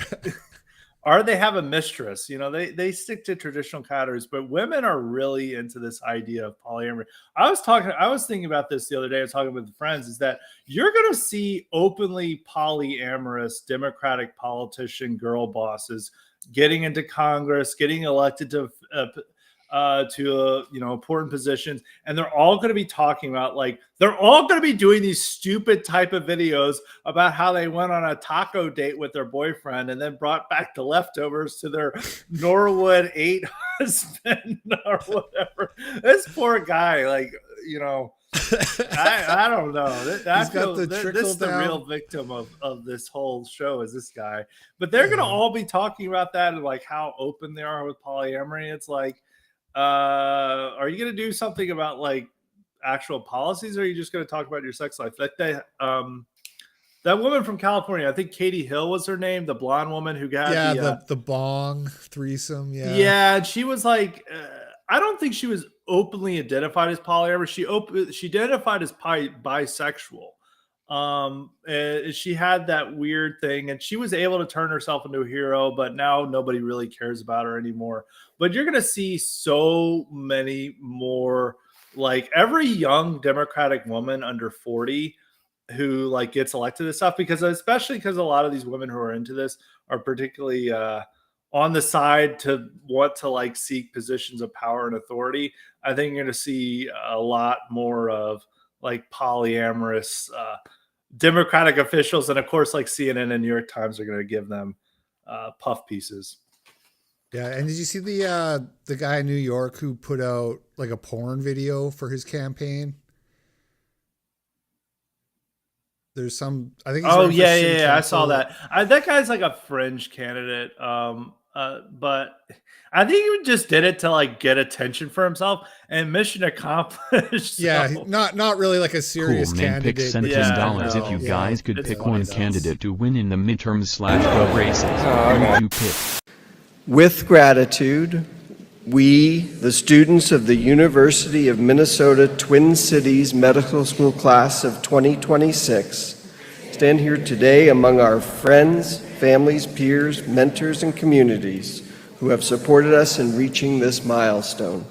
or they have a mistress. They stick to traditional categories, but women are really into this idea of polyamory. I was thinking about this the other day. I was talking with friends. Is that you're going to see openly polyamorous Democratic politician girl bosses getting into Congress, getting elected to important positions, and they're all going to be talking about, like, they're all going to be doing these stupid type of videos about how they went on a taco date with their boyfriend and then brought back the leftovers to their Norwood 8 husband or whatever. This poor guy, like, I don't know. I feel this is the real victim of this whole show is this guy. But they're going to all be talking about that and like how open they are with polyamory. It's like, are you going to do something about like actual policies, or are you just going to talk about your sex life? That woman from California, I think Katie Hill was her name, the blonde woman who got the bong threesome. Yeah, and she was like, I don't think she was openly identified as polyamorous. She identified as bisexual. She had that weird thing, and she was able to turn herself into a hero, but now nobody really cares about her anymore. But you're going to see so many more, like every young Democratic woman under 40 who like gets elected and stuff, especially because a lot of these women who are into this are particularly on the side to want to like seek positions of power and authority. I think you're going to see a lot more of like polyamorous Democratic officials, and of course, like CNN and New York Times are going to give them puff pieces. Yeah, and did you see the guy in New York who put out like a porn video for his campaign? There's some, I think. Oh yeah, I saw that. That guy's like a fringe candidate, but I think he just did it to like get attention for himself, and mission accomplished. Yeah, so. not really like a serious candidate. Pick cents and dollars if you guys could pick one candidate to win in the midterms/gov races. Who would you pick? With gratitude, we, the students of the University of Minnesota Twin Cities Medical School class of 2026, stand here today among our friends, families, peers, mentors, and communities who have supported us in reaching this milestone.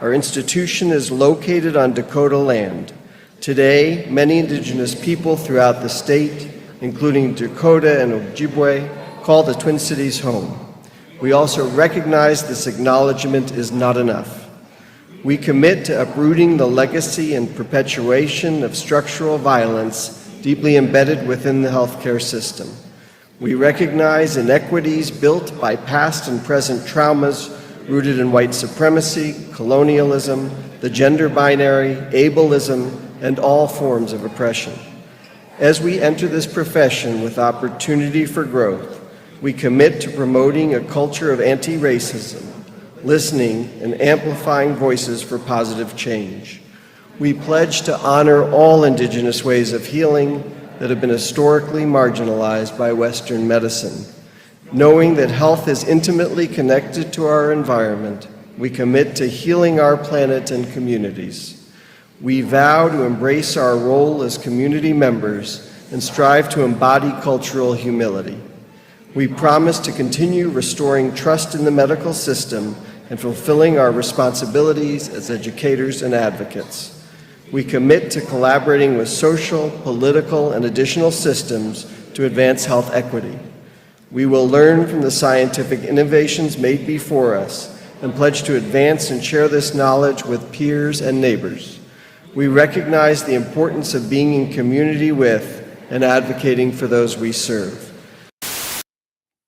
Our institution is located on Dakota land. Today, many Indigenous people throughout the state, including Dakota and Ojibwe, call the Twin Cities home. We also recognize this acknowledgement is not enough. We commit to uprooting the legacy and perpetuation of structural violence deeply embedded within the healthcare system. We recognize inequities built by past and present traumas rooted in white supremacy, colonialism, the gender binary, ableism, and all forms of oppression. As we enter this profession with opportunity for growth, we commit to promoting a culture of anti-racism, listening and amplifying voices for positive change. We pledge to honor all Indigenous ways of healing that have been historically marginalized by Western medicine. Knowing that health is intimately connected to our environment, we commit to healing our planet and communities. We vow to embrace our role as community members and strive to embody cultural humility. We promise to continue restoring trust in the medical system and fulfilling our responsibilities as educators and advocates. We commit to collaborating with social, political, and additional systems to advance health equity. We will learn from the scientific innovations made before us and pledge to advance and share this knowledge with peers and neighbors. We recognize the importance of being in community with and advocating for those we serve.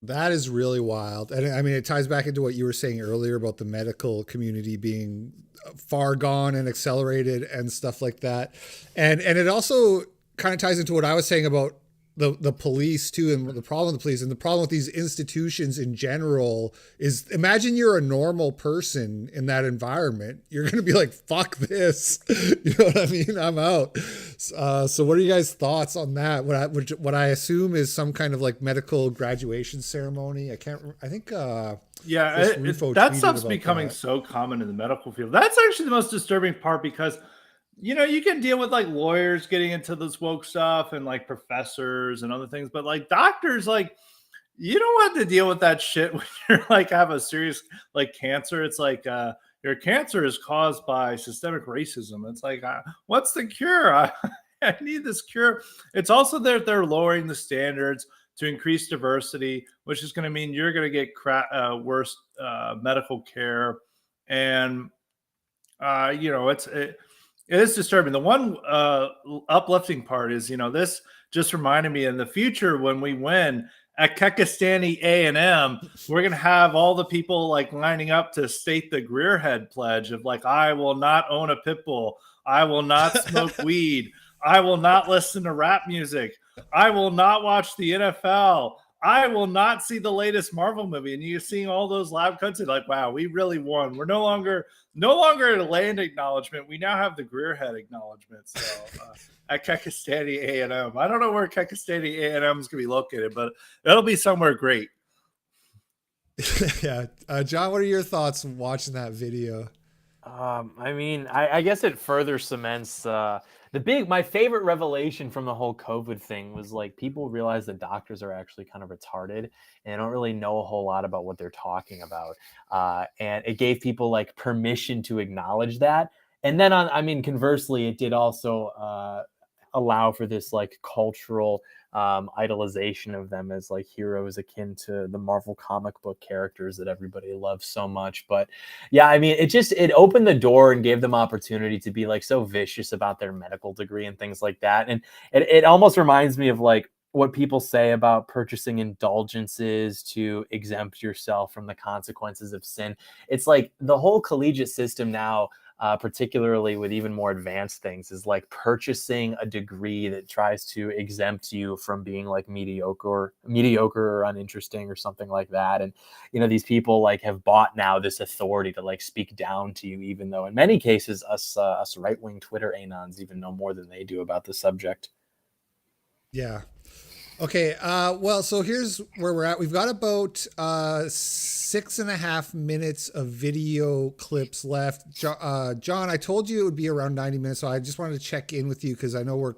That is really wild. And I mean, it ties back into what you were saying earlier about the medical community being far gone and accelerated and stuff like that. And it also kind of ties into what I was saying about the police too, and the problem with the police and the problem with these institutions in general is, imagine you're a normal person in that environment. You're going to be like, fuck this. You know what I mean? I'm out. So what are you guys' thoughts on that? What I assume is some kind of like medical graduation ceremony. That stuff's becoming so common in the medical field. That's actually the most disturbing part, because you know, you can deal with like lawyers getting into this woke stuff and like professors and other things, but like doctors, like, you don't have to deal with that shit when you're like have a serious like cancer. It's like your cancer is caused by systemic racism. It's like, what's the cure? I need this cure. It's also that they're lowering the standards to increase diversity, which is going to mean you're going to get worse medical care. And you know, it is disturbing. The one uplifting part is, you know, this just reminded me in the future when we win at Kekistani A&M, we're going to have all the people like lining up to state the Greer head pledge of like, I will not own a pit bull. I will not smoke weed. I will not listen to rap music. I will not watch the NFL. I will not see the latest Marvel movie. And you're seeing all those lab cuts and like, wow, we really won. We're no longer at a land acknowledgement. We now have the Greer head acknowledgement. So at Kekistani A&M, I don't know where Kekistani A&M is going to be located, but it'll be somewhere great. Yeah, John, what are your thoughts watching that video? I mean, I guess it further cements my favorite revelation from the whole COVID thing was like people realize that doctors are actually kind of retarded and don't really know a whole lot about what they're talking about. And it gave people like permission to acknowledge that. And then conversely, it did also allow for this like cultural idolization of them as like heroes akin to the Marvel comic book characters that everybody loves so much. But yeah, I mean, it opened the door and gave them opportunity to be like so vicious about their medical degree and things like that. And it almost reminds me of like what people say about purchasing indulgences to exempt yourself from the consequences of sin. It's like the whole collegiate system now, particularly with even more advanced things, is like purchasing a degree that tries to exempt you from being like mediocre or uninteresting or something like that. And, you know, these people like have bought now this authority to like speak down to you, even though in many cases us right-wing Twitter anons even know more than they do about the subject. Yeah. Okay, well, so here's where we're at. We've got about 6.5 minutes of video clips left. John, I told you it would be around 90 minutes, so I just wanted to check in with you because I know we're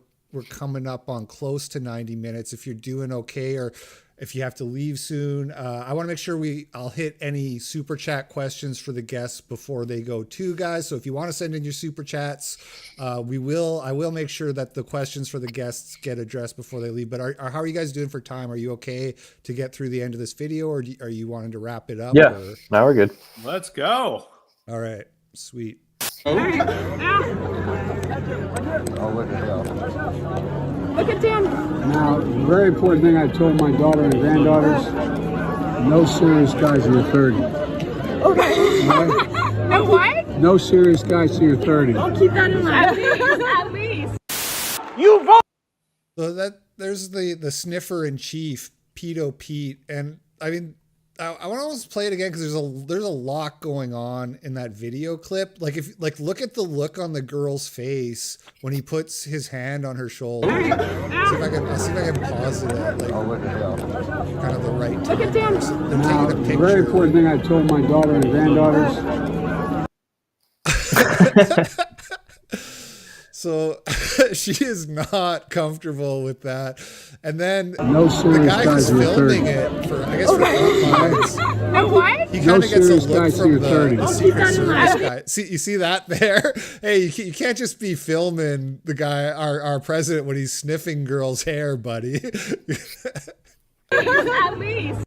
coming up on close to 90 minutes. If you're doing okay or if you have to leave soon, I want to make sure I'll hit any super chat questions for the guests before they go too, guys. So if you want to send in your super chats, I will make sure that the questions for the guests get addressed before they leave. But how are you guys doing for time? Are you okay to get through the end of this video, or are you wanting to wrap it up? Yeah, now we're good. Let's go. All right, sweet. Oh, look at that. Look at Dan. Now, the very important thing I told my daughter and granddaughters, no serious guys in the 30s. Okay. No what? No serious guys till you're 30. I'll keep that in mind. At least. You vote. So that there's the sniffer in chief, Pedo Pete, and I mean, I want to almost play it again because there's a lot going on in that video clip. Look at the look on the girl's face when he puts his hand on her shoulder. See if I can pause it at kind of the right time. Look at Dan. They're taking a picture. Very important thing I told my daughter and granddaughters. So she is not comfortable with that. And then the guy who's filming it for Frontlines, No what? he kind of gets a look from the I'll keep Secret that in Service mind. guy. See, you see that there? Hey, you can't just be filming the guy, our president, when he's sniffing girls' hair, buddy. At least.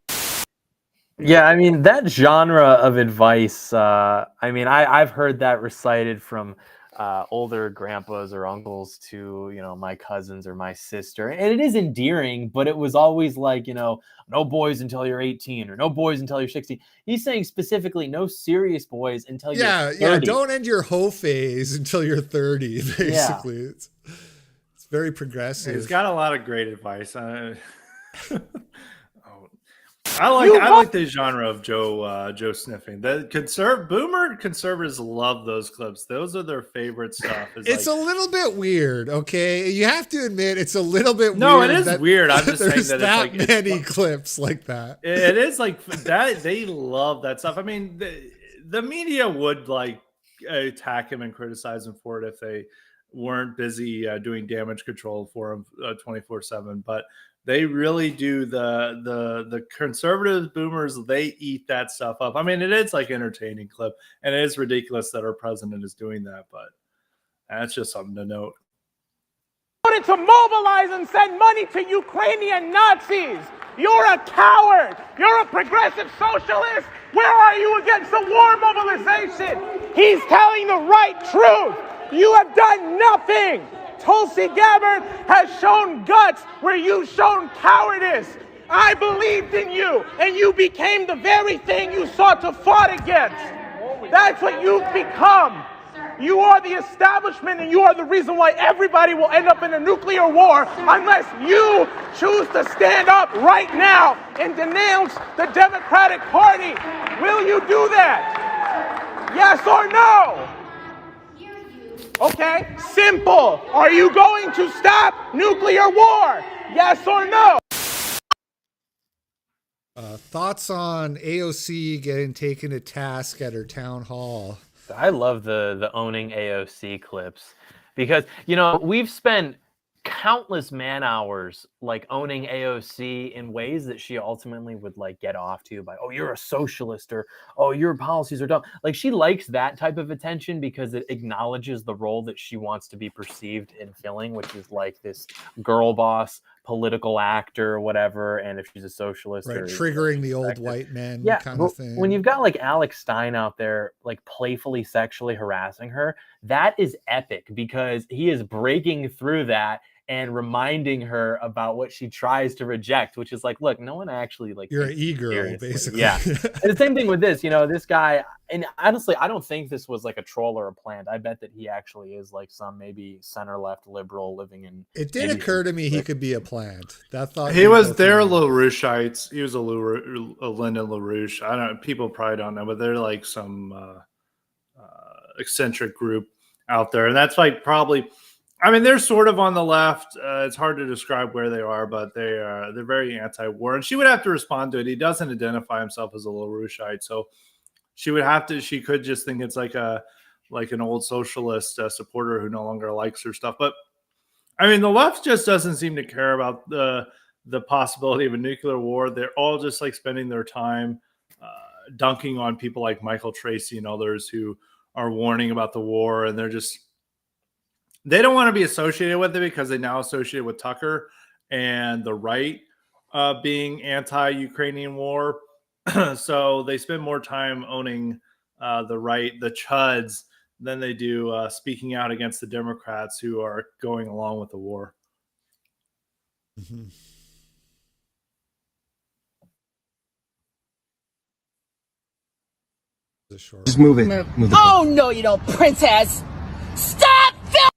Yeah, I mean, that genre of advice, I've heard that recited from older grandpas or uncles to, my cousins or my sister. And it is endearing, but it was always like, no boys until you're 18 or no boys until you're 16. He's saying specifically no serious boys until you're 30. Yeah, don't end your hoe phase until you're 30, basically. Yeah. It's very progressive. He's got a lot of great advice. I like the genre of Joe sniffing. The boomer conservatives love those clips. Those are their favorite stuff. It's a little bit weird, okay? You have to admit it's a little bit weird. No, it is weird. I'm just saying there's that that many clips like that. It is like that. They love that stuff. I mean, the media would attack him and criticize him for it if they weren't busy doing damage control for him 24/7. But they really do. The conservative boomers, they eat that stuff up. I mean, it is like entertaining clip, and it is ridiculous that our president is doing that, but that's just something to note. To mobilize and send money to Ukrainian Nazis. You're a coward. You're a progressive socialist. Where are you against the war mobilization? He's telling the right truth. You have done nothing. Tulsi Gabbard has shown guts where you've shown cowardice. I believed in you, and you became the very thing you sought to fight against. That's what you've become. You are the establishment, and you are the reason why everybody will end up in a nuclear war unless you choose to stand up right now and denounce the Democratic Party. Will you do that? Yes or no? Okay, simple. Are you going to stop nuclear war? Yes or no? Thoughts on AOC getting taken to task at her town hall? I love the owning AOC clips because, we've spent countless man hours owning AOC in ways that she ultimately would get off to by, oh, you're a socialist, or oh, your policies are dumb. She likes that type of attention because it acknowledges the role that she wants to be perceived in filling, which is this girl boss, political actor, or whatever. And if she's a socialist, right, triggering the old white men kind of thing. When you've got Alex Stein out there playfully sexually harassing her, that is epic because he is breaking through that and reminding her about what she tries to reject, which is look, no one actually you're an e-girl, basically. Yeah. And the same thing with this, this guy, and honestly, I don't think this was a troll or a plant. I bet that he actually is some maybe center left liberal living in. It did occur to me he could be a plant. That thought he was. They're LaRoucheites. He was a Lyndon LaRouche. I don't. People probably don't know, but they're some eccentric group out there, and that's probably. I mean, they're sort of on the left. It's hard to describe where they are, but they're very anti-war. And she would have to respond to it. He doesn't identify himself as a LaRoucheite, so she would have to. She could just think it's an old socialist supporter who no longer likes her stuff. But I mean, the left just doesn't seem to care about the possibility of a nuclear war. They're all just spending their time dunking on people like Michael Tracy and others who are warning about the war, and they don't want to be associated with it because they now associate with Tucker and the right being anti-Ukrainian war. So they spend more time owning the right, the chuds, than they do speaking out against the Democrats who are going along with the war. Mm-hmm. a short. Just move it. Move it. Oh, no, you don't, princess. Stop filming.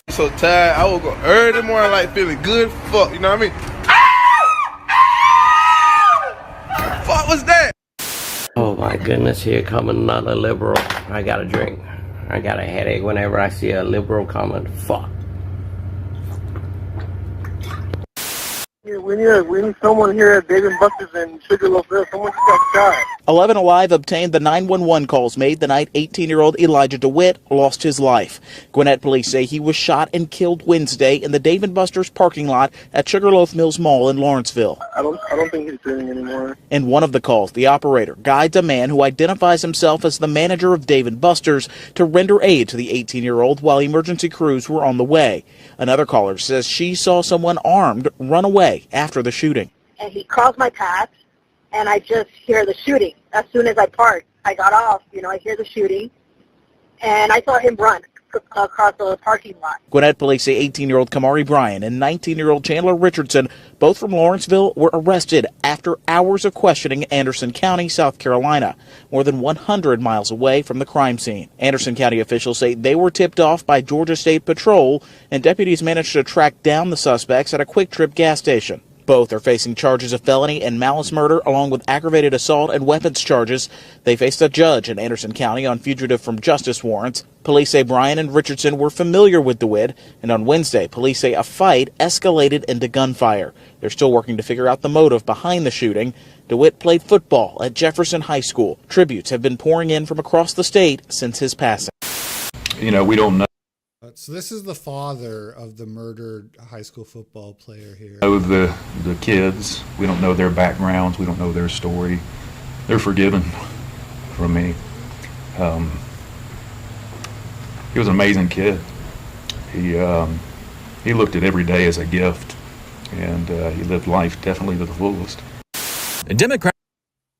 So tired, I woke up early in the morning like feeling good fuck, you know what I mean? Fuck was that? Oh my goodness, here coming another liberal. I got a drink. I got a headache whenever I see a liberal coming. Fuck. Yeah, we need someone here at Dave & Buster's in Sugarloaf. Someone just got shot. 11 Alive obtained the 911 calls made the night 18-year-old Elijah DeWitt lost his life. Gwinnett police say he was shot and killed Wednesday in the Dave & Buster's parking lot at Sugarloaf Mills Mall in Lawrenceville. I don't think he's breathing anymore. In one of the calls, the operator guides a man who identifies himself as the manager of Dave & Buster's to render aid to the 18-year-old while emergency crews were on the way. Another caller says she saw someone armed run away after the shooting. And he crossed my path, and I just hear the shooting. As soon as I parked, I got off, I hear the shooting, and I saw him run across the parking lot. Gwinnett police say 18-year-old Kamari Bryan and 19-year-old Chandler Richardson, both from Lawrenceville, were arrested after hours of questioning in Anderson County, South Carolina, more than 100 miles away from the crime scene. Anderson County officials say they were tipped off by Georgia State Patrol, and deputies managed to track down the suspects at a Quick Trip gas station. Both are facing charges of felony and malice murder, along with aggravated assault and weapons charges. They faced a judge in Anderson County on fugitive from justice warrants. Police say Bryan and Richardson were familiar with DeWitt, and on Wednesday, police say a fight escalated into gunfire. They're still working to figure out the motive behind the shooting. DeWitt played football at Jefferson High School. Tributes have been pouring in from across the state since his passing. We don't know. So this is the father of the murdered high school football player here. The kids. We don't know their backgrounds. We don't know their story. They're forgiven from me. He was an amazing kid. He looked at every day as a gift, and he lived life definitely to the fullest.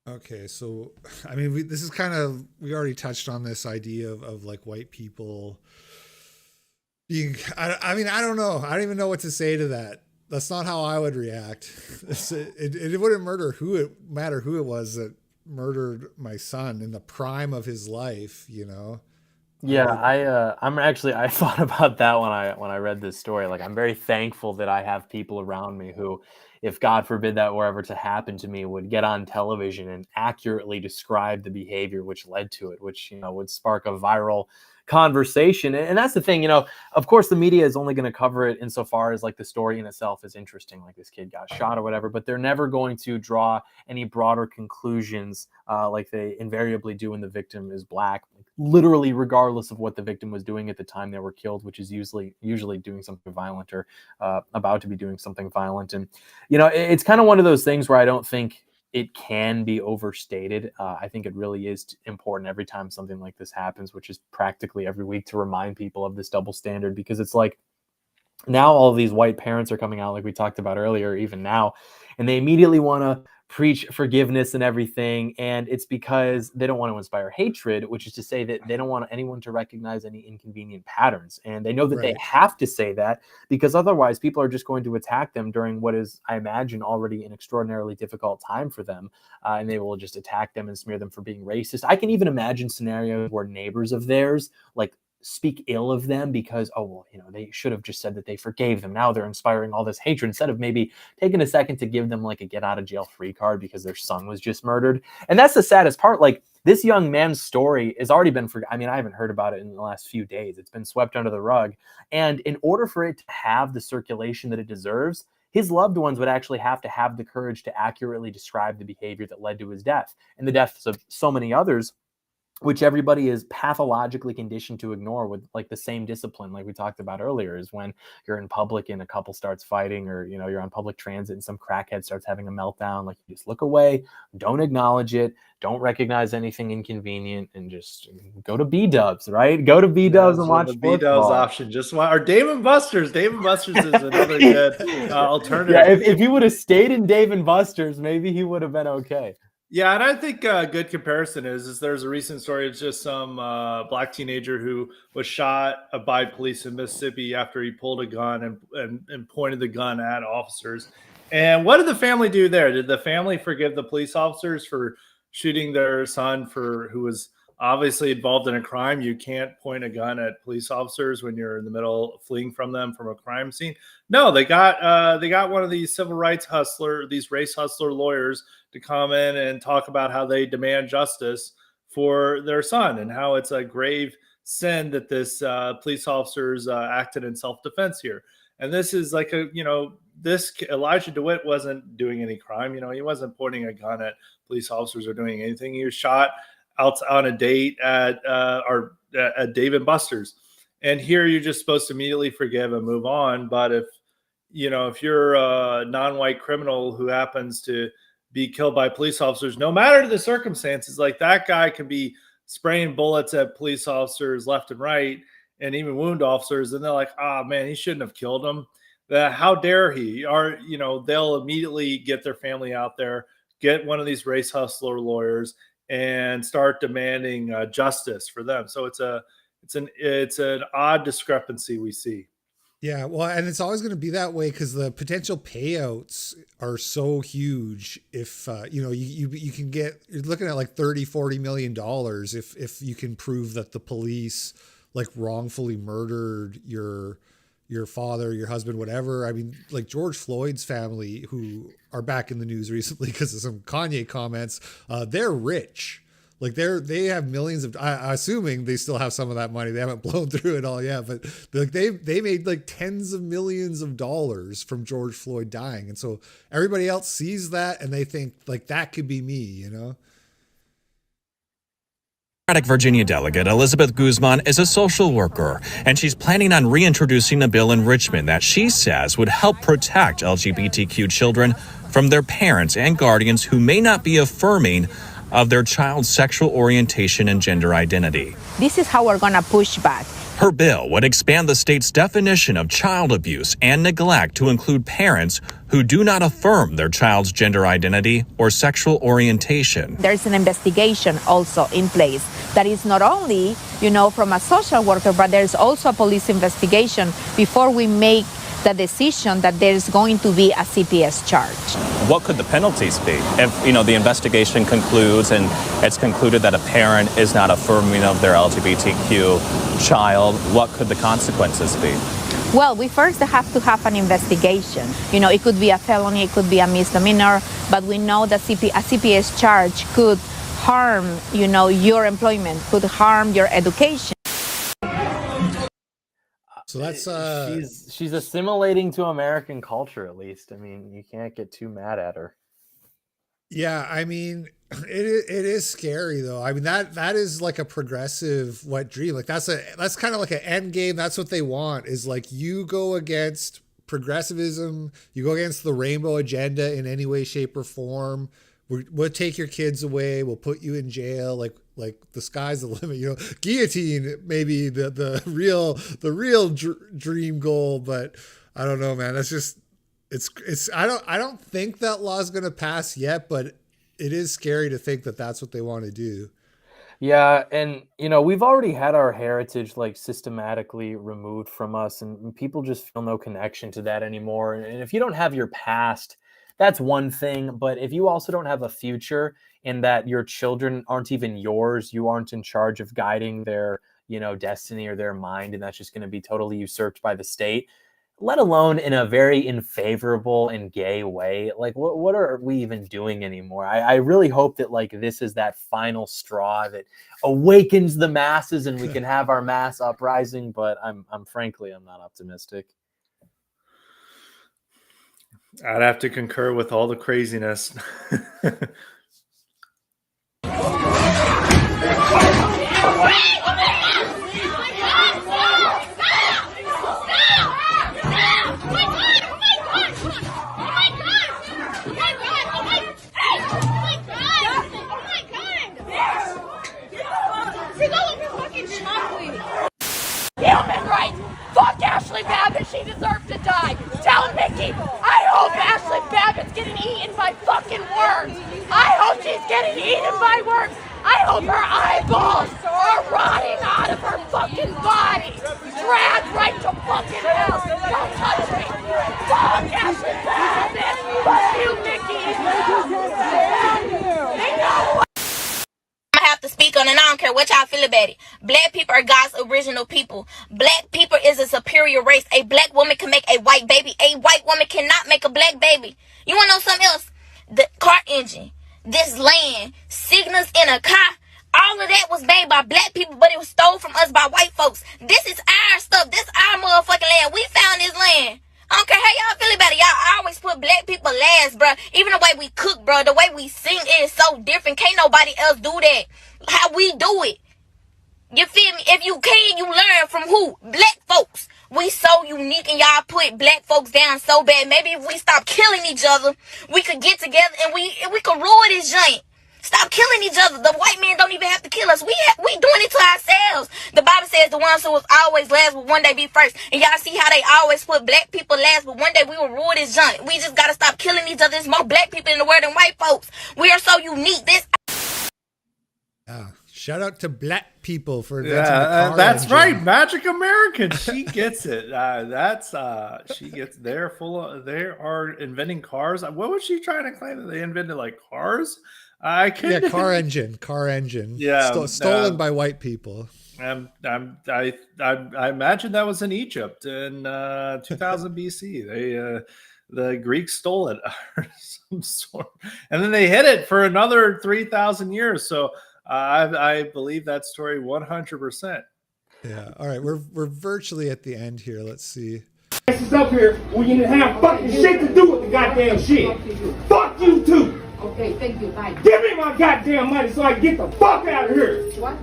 Okay, so I mean, this is kind of, we already touched on this idea of like white people being, I mean, I don't know. I don't even know what to say to that. That's not how I would react. It wouldn't matter who it was that murdered my son in the prime of his life, Yeah, I thought about that when I read this story. Like, I'm very thankful that I have people around me who, if God forbid that were ever to happen to me, would get on television and accurately describe the behavior which led to it, which, would spark a viral conversation. And that's the thing, of course the media is only going to cover it insofar as like the story in itself is interesting, like this kid got shot or whatever, but they're never going to draw any broader conclusions like they invariably do when the victim is black, literally regardless of what the victim was doing at the time they were killed, which is usually doing something violent or about to be doing something violent. And it's kind of one of those things where I don't think it can be overstated. I think it really is important every time something like this happens, which is practically every week, to remind people of this double standard, because it's like now all of these white parents are coming out, like we talked about earlier, even now, and they immediately want to preach forgiveness and everything. And it's because they don't want to inspire hatred, which is to say that they don't want anyone to recognize any inconvenient patterns. And they know that they have to say that, because otherwise people are just going to attack them during what is, I imagine, already an extraordinarily difficult time for them. And they will just attack them and smear them for being racist. I can even imagine scenarios where neighbors of theirs, like, speak ill of them because, they should have just said that they forgave them. Now they're inspiring all this hatred, instead of maybe taking a second to give them like a get out of jail free card because their son was just murdered. And that's the saddest part. Like, this young man's story has already been I haven't heard about it in the last few days. It's been swept under the rug. And in order for it to have the circulation that it deserves, his loved ones would actually have to have the courage to accurately describe the behavior that led to his death and the deaths of so many others, which everybody is pathologically conditioned to ignore with like the same discipline, like we talked about earlier, is when you're in public and a couple starts fighting, or, you're on public transit and some crackhead starts having a meltdown. Like, you just look away, don't acknowledge it, don't recognize anything inconvenient, and just go to B-dubs, right? Go to B-dubs and watch the B-dubs option. Or Dave & Buster's. Dave & Buster's is another good alternative. Yeah, if he would have stayed in Dave & Buster's, maybe he would have been okay. Yeah, and I think a good comparison is there's a recent story. It's just some black teenager who was shot by police in Mississippi after he pulled a gun and pointed the gun at officers. And what did the family do there? Did the family forgive the police officers for shooting their son who was obviously involved in a crime. You can't point a gun at police officers when you're in the middle of fleeing from them from a crime scene. No, they got one of these civil rights these race hustler lawyers to come in and talk about how they demand justice for their son and how it's a grave sin that this police officers acted in self-defense here. And this is like this Elijah DeWitt wasn't doing any crime. He wasn't pointing a gun at police officers or doing anything. He was shot out on a date at Dave & Buster's. And here you're just supposed to immediately forgive and move on. But if you're a non-white criminal who happens to be killed by police officers, no matter the circumstances, like that guy can be spraying bullets at police officers left and right and even wound officers. And they're like, oh man, he shouldn't have killed him. How dare he? Or, they'll immediately get their family out there, get one of these race hustler lawyers and start demanding justice for them. So it's an odd discrepancy we see. Yeah, well, and it's always going to be that way because the potential payouts are so huge. If you can get, you're looking at like $30-40 million if you can prove that the police like wrongfully murdered your father, your husband, whatever. I mean, like George Floyd's family, who are back in the news recently because of some Kanye comments, they're rich. Like they have millions of, assuming they still have some of that money. They haven't blown through it all yet, but like they made like tens of millions of dollars from George Floyd dying. And so everybody else sees that and they think like that could be me, Virginia delegate Elizabeth Guzman is a social worker, and she's planning on reintroducing a bill in Richmond that she says would help protect LGBTQ children from their parents and guardians who may not be affirming of their child's sexual orientation and gender identity. This is how we're going to push back. Her bill would expand the state's definition of child abuse and neglect to include parents who do not affirm their child's gender identity or sexual orientation. There's an investigation also in place that is not only, from a social worker, but there's also a police investigation before we make the decision that there's going to be a CPS charge. What could the penalties be if, the investigation concludes and it's concluded that a parent is not affirming of their LGBTQ child? What could the consequences be? Well, we first have to have an investigation. It could be a felony, it could be a misdemeanor, but we know that a CPS charge could harm, your employment, could harm your education. So that's she's assimilating to American culture, at least. I mean, you can't get too mad at her. Yeah, I mean, it is scary though. I mean, that is like a progressive wet dream. Like that's kind of like an end game. That's what they want, is like you go against progressivism, you go against the rainbow agenda in any way, shape, or form. We'll take your kids away. We'll put you in jail. Like the sky's the limit. Guillotine maybe the real dream goal, but I don't know, man. That's just it's. I don't think that law's gonna pass yet, but it is scary to think that that's what they want to do. Yeah, and we've already had our heritage like systematically removed from us, and people just feel no connection to that anymore. And if you don't have your past, that's one thing, but if you also don't have a future in that your children aren't even yours, you aren't in charge of guiding their, destiny or their mind, and that's just going to be totally usurped by the state, let alone in a very unfavorable and gay way. Like, what are we even doing anymore? I really hope that like this is that final straw that awakens the masses and we can have our mass uprising, but I'm frankly not optimistic. I'd have to concur with all the craziness. Human rights! Fuck Ashley Babbitt, she deserves to die! Tell Mickey, I hope Ashley Babbitt's getting eaten by fucking worms! I hope she's getting eaten by worms! I hope her eyeballs are rotting out of her fucking body! Dragged right to fucking hell! Don't touch me! Fuck Ashley Babbitt! Fuck you, Mickey! They know what? I have to speak on an don't care what y'all feel about it. Black people are God's original people. Black people is a superior race. A black woman can make a white baby. A white woman cannot make a black baby. You want to know something else? The car engine, this land, signals in a car, all of that was made by black people, but it was stolen from us by white folks. This is our stuff. This our motherfucking land. We found this land. I don't care how y'all feel about it. Y'all always put black people last, bro. Even the way we cook, bro, the way we sing is so different. Can't nobody else do that. How we do it. You feel me? If you can, you learn from who? Black folks. We so unique and y'all put black folks down so bad. Maybe if we stop killing each other, we could get together and we could rule this giant. Stop killing each other. The white man don't even have to kill us. We doing it to ourselves. The Bible says the ones who was always last will one day be first. And y'all see how they always put black people last, but one day we will rule this giant. We just gotta stop killing each other. There's more black people in the world than white folks. We are so unique. Shout out to black people for inventing the car that's engine. right. Magic American. She gets it. She gets there they are inventing cars. What was she trying to claim that they invented like cars? I couldn't. Yeah, car engine. Yeah, stolen by white people. I imagine that was in Egypt in 2000 BC. The Greeks stole it or some sort, and then they hid it for another 3,000 years. So I believe that story 100%. Yeah. All right, we're virtually at the end here. Let's see. Is up here when you didn't have fucking shit to do with the goddamn shit. Fuck you too. Okay, thank you. Bye. Give me my goddamn money so I can get the fuck out of here. What?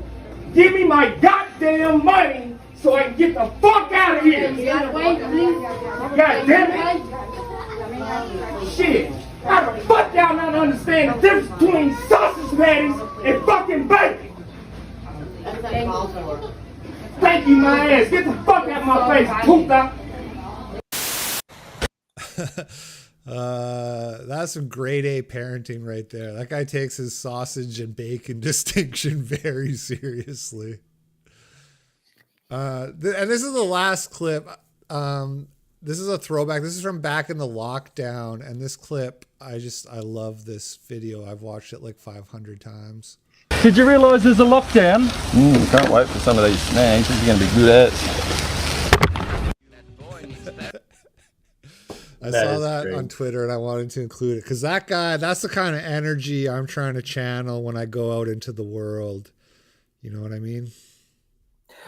Give me my goddamn money so I can get the fuck out of here. God damn it. Shit. How the fuck y'all not understand the difference between sausage patties and fucking bacon? Thank you, my ass. Get the fuck out of my face, puta. That's some grade A parenting right there. That guy takes his sausage and bacon distinction very seriously. And this is the last clip. This is a throwback. This is from back in the lockdown. And this clip, I love this video. I've watched it like 500 times. Did you realise there's a lockdown? Can't wait for some of these snacks. This is going to be good at. I saw that on Twitter and I wanted to include it because that guy, that's the kind of energy I'm trying to channel when I go out into the world. You know what I mean?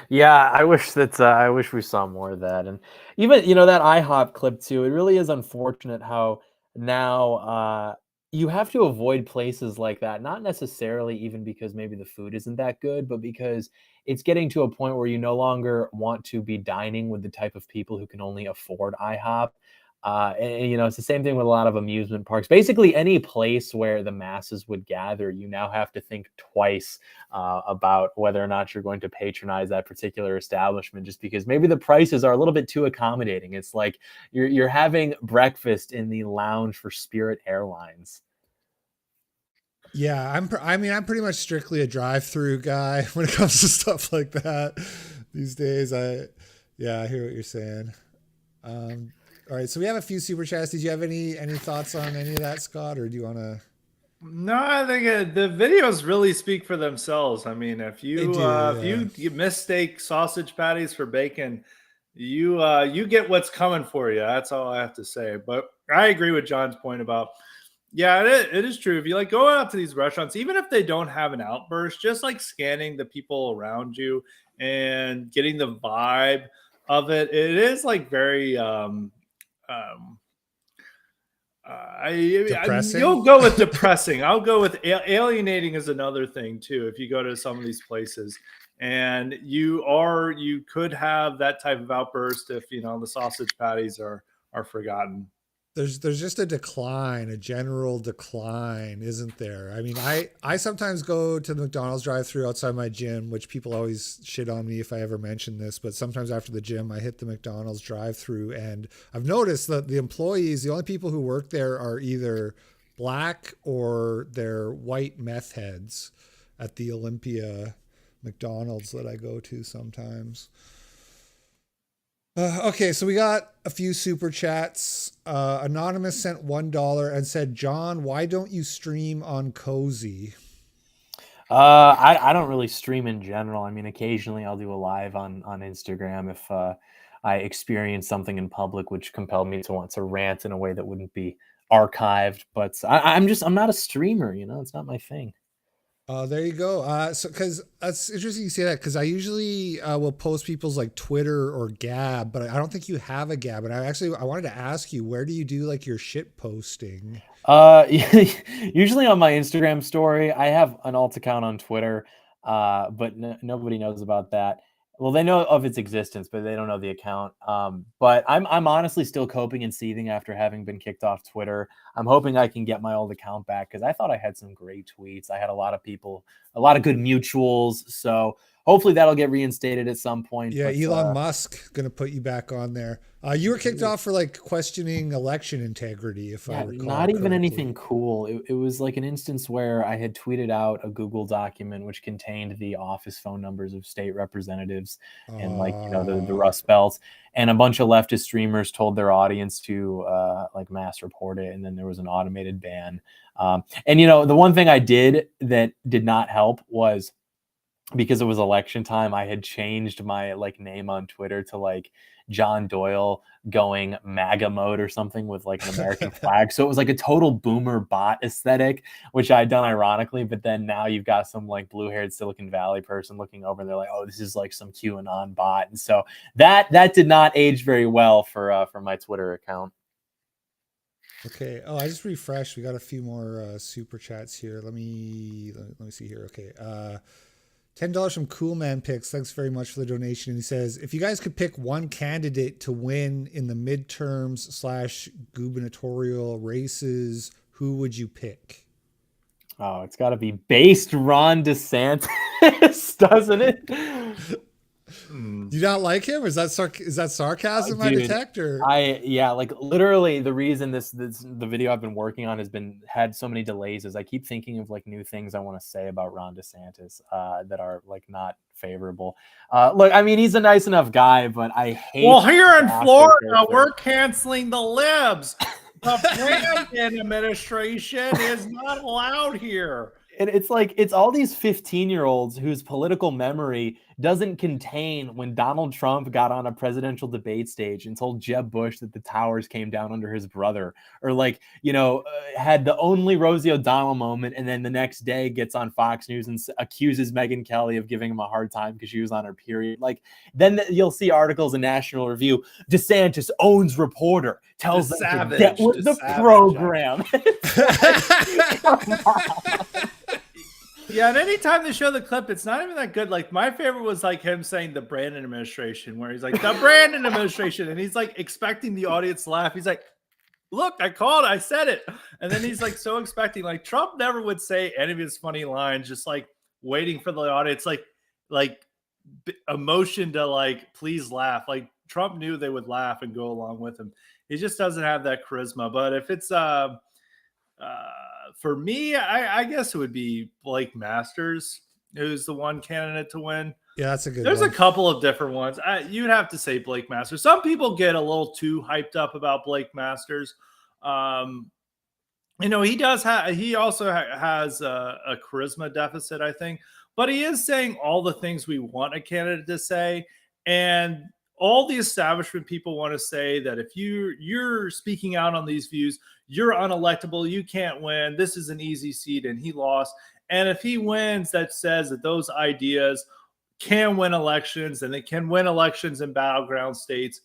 Yeah, I wish we saw more of that. And even, that IHOP clip too, it really is unfortunate how now you have to avoid places like that, not necessarily even because maybe the food isn't that good, but because it's getting to a point where you no longer want to be dining with the type of people who can only afford IHOP. And it's the same thing with a lot of amusement parks. Basically, any place where the masses would gather, you now have to think twice about whether or not you're going to patronize that particular establishment, just because maybe the prices are a little bit too accommodating. It's like you're having breakfast in the lounge for Spirit Airlines. Yeah, I'm pretty much strictly a drive-through guy when it comes to stuff like that these days. I hear what you're saying. All right, so we have a few super chats. Did you have any thoughts on any of that, Scott, or do you want to? No, I think the videos really speak for themselves. I mean, if you mistake sausage patties for bacon, you get what's coming for you. That's all I have to say. But I agree with John's point about, it is true. If you like going out to these restaurants, even if they don't have an outburst, just like scanning the people around you and getting the vibe of it, it is like very you'll go with depressing. I'll go with alienating is another thing too. If you go to some of these places and you could have that type of outburst if the sausage patties are forgotten. There's just a general decline, isn't there? I mean, I sometimes go to the McDonald's drive-thru outside my gym, which people always shit on me if I ever mention this, but sometimes after the gym, I hit the McDonald's drive-thru, and I've noticed that the employees, the only people who work there are either black or they're white meth heads at the Olympia McDonald's that I go to sometimes. Okay, so we got a few super chats. Anonymous sent $1 and said, "John, why don't you stream on Cozy?" I don't really stream in general. I mean, occasionally I'll do a live on Instagram if I experience something in public which compelled me to want to rant in a way that wouldn't be archived. But I'm not a streamer. It's not my thing. There you go. So, because that's interesting you say that, because I usually will post people's like Twitter or Gab, but I don't think you have a Gab. And I wanted to ask you, where do you do like your shit posting? Usually on my Instagram story. I have an alt account on Twitter, but nobody knows about that. Well, they know of its existence, but they don't know the account. But I'm honestly still coping and seething after having been kicked off Twitter. I'm hoping I can get my old account back because I thought I had some great tweets. I had a lot of people, a lot of good mutuals. So hopefully that'll get reinstated at some point. Yeah, but, Elon Musk gonna put you back on there. You were kicked off for like questioning election integrity, if I recall. Not even correctly. anything cool. It was like an instance where I had tweeted out a Google document which contained the office phone numbers of state representatives and the Rust Belts, and a bunch of leftist streamers told their audience to like mass report it, and then there was an automated ban. And the one thing I did that did not help was, because it was election time, I had changed my like name on Twitter to like John Doyle going MAGA mode or something with like an American flag. So it was like a total boomer bot aesthetic, which I'd done ironically. But then now you've got some like blue-haired Silicon Valley person looking over and they're like, oh, this is like some QAnon bot. And so that did not age very well for my Twitter account. Okay. Oh, I just refreshed. We got a few more super chats here. Let me see here. Okay. $10 from Cool Man Picks. Thanks very much for the donation. And he says, if you guys could pick one candidate to win in the midterms / gubernatorial races, who would you pick? Oh, it's got to be based Ron DeSantis, doesn't it? Do you not like him? Is that sarcasm I detect? Or like literally the reason the video I've been working on had so many delays is I keep thinking of like new things I want to say about Ron DeSantis that are like not favorable. Look, I mean, he's a nice enough guy, but I hate. Well, here in Florida, we're canceling the libs. The Brandon administration is not allowed here. And it's all these 15-year-olds whose political memory doesn't contain when Donald Trump got on a presidential debate stage and told Jeb Bush that the towers came down under his brother, or had the only Rosie O'Donnell moment, and then the next day gets on Fox News and accuses Megyn Kelly of giving him a hard time because she was on her period. Like, then you'll see articles in National Review, DeSantis owns reporter, tells them to get with the program. Yeah, and anytime they show the clip, it's not even that good. Like, my favorite was like him saying the Brandon administration, where he's like, the Brandon administration, and he's like expecting the audience to laugh. He's like, look, I called it, I said it. And then he's like so expecting, like Trump never would say any of his funny lines, just like waiting for the audience, like emotion to like, please laugh. Like Trump knew they would laugh and go along with him. He just doesn't have that charisma. But if it's for me, I guess it would be Blake Masters, who's the one candidate to win. Yeah, that's a good There's one. a couple of different ones. You'd have to say Blake Masters. Some people get a little too hyped up about Blake Masters. He also has a charisma deficit, I think. But he is saying all the things we want a candidate to say. And all the establishment people want to say that if you're speaking out on these views, you're unelectable, you can't win, this is an easy seat, and he lost. And if he wins, that says that those ideas can win elections, and they can win elections in battleground states.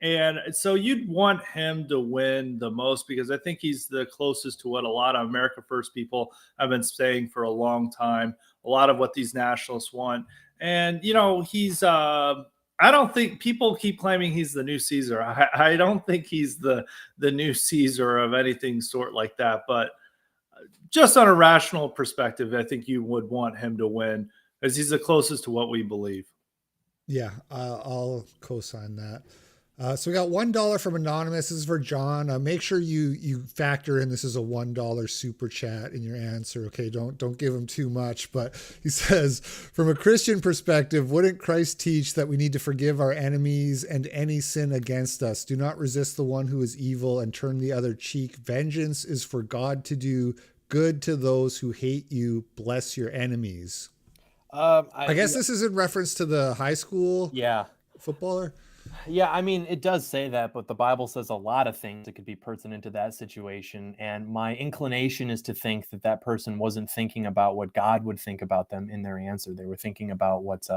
And so you'd want him to win the most, because I think he's the closest to what a lot of America First people have been saying for a long time, a lot of what these nationalists want. And, he's I don't think people keep claiming he's the new Caesar. I don't think he's the new Caesar of anything sort like that. But just on a rational perspective, I think you would want him to win, because he's the closest to what we believe. Yeah, I'll co-sign that. So we got $1 from Anonymous. This is for John. Make sure you factor in this is a $1 super chat in your answer. Okay, don't give him too much. But he says, from a Christian perspective, wouldn't Christ teach that we need to forgive our enemies and any sin against us? Do not resist the one who is evil and turn the other cheek. Vengeance is for God to do. good to those who hate you, bless your enemies. I guess this is in reference to the high school footballer. Yeah, I mean, it does say that, but the Bible says a lot of things that could be pertinent to that situation. And my inclination is to think that that person wasn't thinking about what God would think about them in their answer. They were thinking about what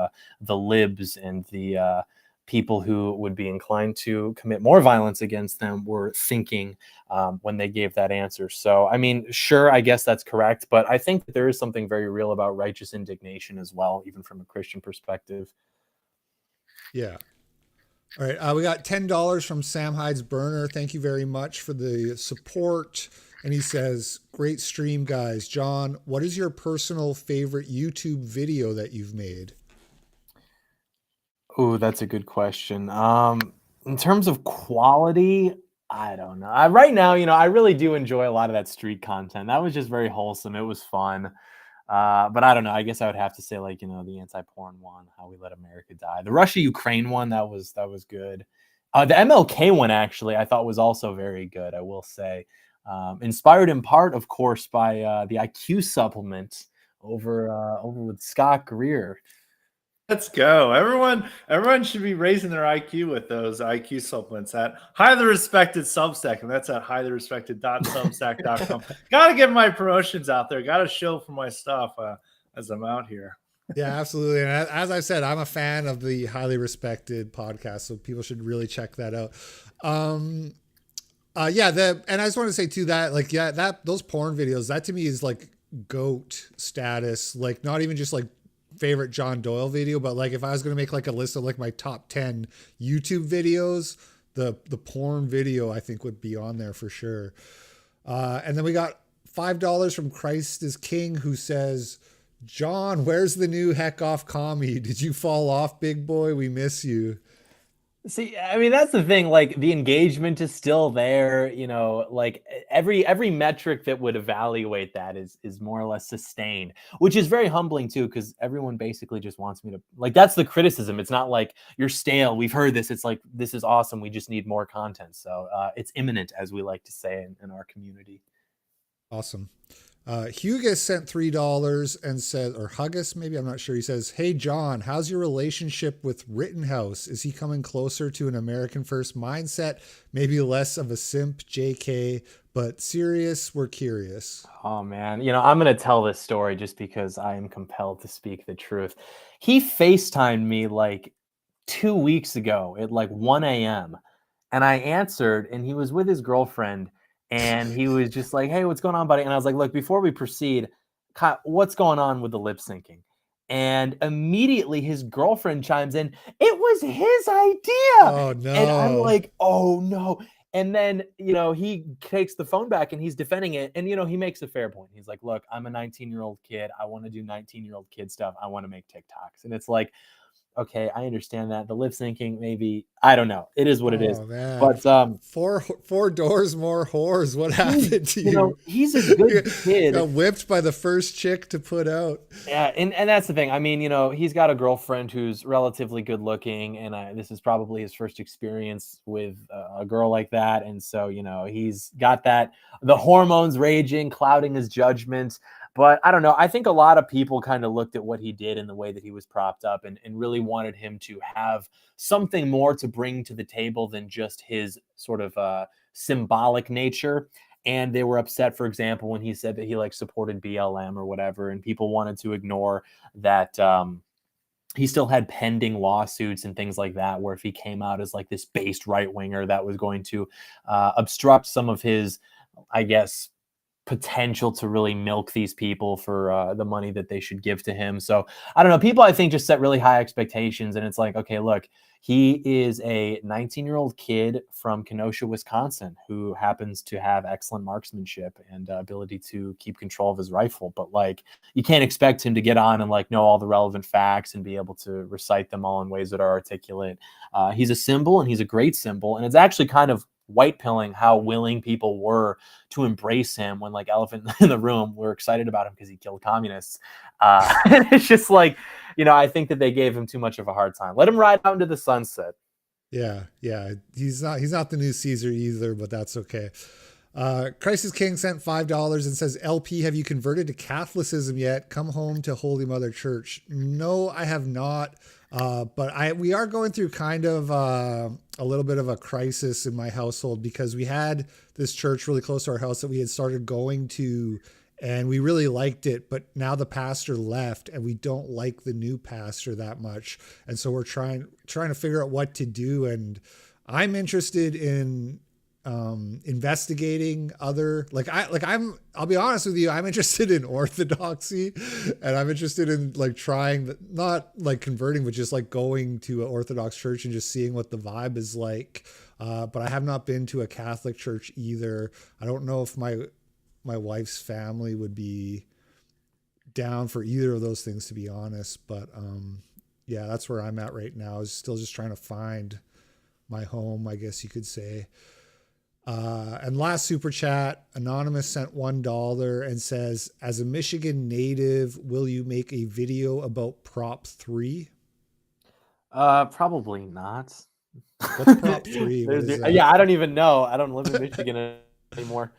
the libs and the people who would be inclined to commit more violence against them were thinking when they gave that answer. So, I mean, sure, I guess that's correct. But I think that there is something very real about righteous indignation as well, even from a Christian perspective. Yeah. All right, we got $10 from Sam Hyde's Burner. Thank you very much for the support. And he says, great stream, guys. John, what is your personal favorite YouTube video that you've made? Oh, that's a good question. In terms of quality, I don't know. Right now, I really do enjoy a lot of that street content. That was just very wholesome. It was fun. But I don't know. I guess I would have to say, like, the anti-porn one, How We Let America Die. The Russia-Ukraine one, that was good. The MLK one, actually, I thought was also very good, I will say. Inspired in part, of course, by the IQ supplement over with Scott Greer. Let's go. Everyone should be raising their IQ with those IQ supplements at highly respected Substack, and that's at highlyrespected.substack.com. Got to get my promotions out there. Got to show for my stuff as I'm out here. Yeah, absolutely. And as I said, I'm a fan of the Highly Respected podcast, so people should really check that out. And I just want to say too that those porn videos, that to me is like GOAT status, like not even just like favorite John Doyle video, but like if I was going to make like a list of like my top 10 YouTube videos, the porn video I think would be on there for sure. And then we got $5 from Christ is King, who says, John, where's the new Heck Off commie? Did you fall off, big boy? We miss you. See, I mean, that's the thing. Like, the engagement is still there. Like every metric that would evaluate that is more or less sustained, which is very humbling too, because everyone basically just wants me to, like, that's the criticism. It's not like you're stale. We've heard this. It's like, this is awesome. We just need more content. So it's imminent, as we like to say in our community. Awesome. Hugus sent $3 and said, or Huggus, maybe, I'm not sure. He says, hey, John, how's your relationship with Rittenhouse? Is he coming closer to an American first mindset? Maybe less of a simp, JK, but serious, we're curious. Oh, man. I'm going to tell this story just because I am compelled to speak the truth. He FaceTimed me like 2 weeks ago at like 1 a.m. and I answered, and he was with his girlfriend. And he was just like, hey, what's going on, buddy? And I was like, look, before we proceed, what's going on with the lip syncing? And immediately his girlfriend chimes in, it was his idea. Oh, no. And I'm like, oh, no. And then, he takes the phone back and he's defending it. And, he makes a fair point. He's like, look, I'm a 19-year-old kid. I want to do 19-year-old kid stuff. I want to make TikToks. And it's like, okay, I understand that. The lip syncing, maybe, I don't know. It is what it is. Man. But four doors, more whores. What happened to you? He's a good kid. Got whipped by the first chick to put out. Yeah, and that's the thing. I mean, he's got a girlfriend who's relatively good looking, and this is probably his first experience with a girl like that. And so, he's got the hormones raging, clouding his judgment. But I don't know. I think a lot of people kind of looked at what he did and the way that he was propped up and really wanted him to have something more to bring to the table than just his sort of symbolic nature. And they were upset, for example, when he said that he supported BLM or whatever, and people wanted to ignore that he still had pending lawsuits and things like that, where if he came out as like this based right winger, that was going to obstruct some of his, I guess, potential to really milk these people for the money that they should give to him. So I don't know. People, I think, just set really high expectations. And it's like, okay, look, he is a 19-year-old kid from Kenosha, Wisconsin, who happens to have excellent marksmanship and ability to keep control of his rifle. But you can't expect him to get on and know all the relevant facts and be able to recite them all in ways that are articulate. He's a symbol, and he's a great symbol. And it's actually kind of white pilling how willing people were to embrace him when elephant in the room were excited about him because he killed communists. And it's just I think that they gave him too much of a hard time. Let him ride out into the sunset. Yeah. He's not the new Caesar either, but that's okay. Crisis King sent $5 and says, LP, have you converted to Catholicism yet? Come home to Holy Mother Church. No, I have not. But we are going through kind of a little bit of a crisis in my household because we had this church really close to our house that we had started going to, and we really liked it. But now the pastor left and we don't like the new pastor that much. And so we're trying to figure out what to do. And I'm interested in investigating other, I'll be honest with you, I'm interested in orthodoxy, and I'm interested in like trying, not like converting, but just like going to an Orthodox church and just seeing what the vibe is like. But I have not been to a Catholic church either. I don't know if my wife's family would be down for either of those things, to be honest. But yeah, that's where I'm at right now, is still just trying to find my home, I guess you could say. And last super chat, Anonymous sent $1 and says, as a Michigan native, will you make a video about Prop 3? Probably not. What's Prop 3? What is that? Yeah, I don't even know. I don't live in Michigan anymore.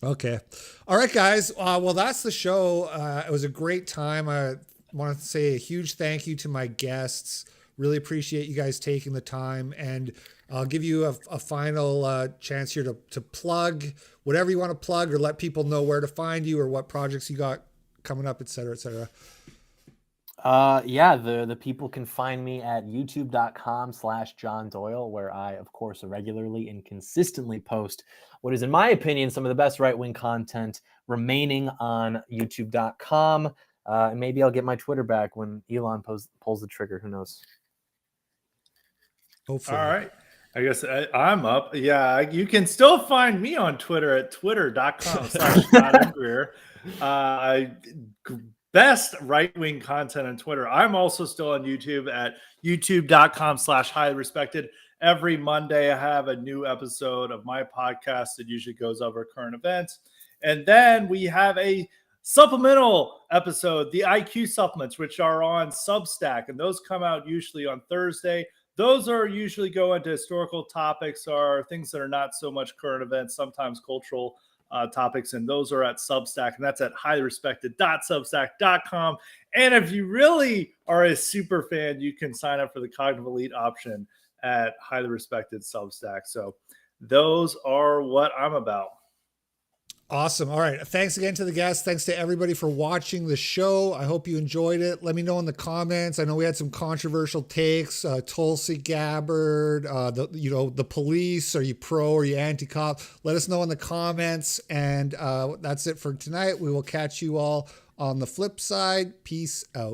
Okay. All right, guys. Well, that's the show. It was a great time. I want to say a huge thank you to my guests. Really appreciate you guys taking the time, and I'll give you a final chance here to plug whatever you want to plug, or let people know where to find you or what projects you got coming up, et cetera, et cetera. Yeah, the people can find me at youtube.com/John Doyle, where I, of course, regularly and consistently post what is, in my opinion, some of the best right-wing content remaining on youtube.com. And maybe I'll get my Twitter back when Elon pulls the trigger. Who knows? Hopefully. All right. I guess I'm up. Yeah, you can still find me on Twitter at twitter.com/Greer. Best right-wing content on Twitter. I'm also still on YouTube at youtube.com/highly respected. Every Monday, I have a new episode of my podcast that usually goes over current events. And then we have a supplemental episode, the IQ supplements, which are on Substack. And those come out usually on Thursday. Those are usually go into historical topics or things that are not so much current events, sometimes cultural topics. And those are at Substack. And that's at highlyrespected.substack.com. And if you really are a super fan, you can sign up for the Cognitive Elite option at Highly Respected Substack. So those are what I'm about. Awesome. All right. Thanks again to the guests. Thanks to everybody for watching the show. I hope you enjoyed it. Let me know in the comments. I know we had some controversial takes. Tulsi Gabbard, the police. Are you pro or are you anti-cop? Let us know in the comments. And that's it for tonight. We will catch you all on the flip side. Peace out.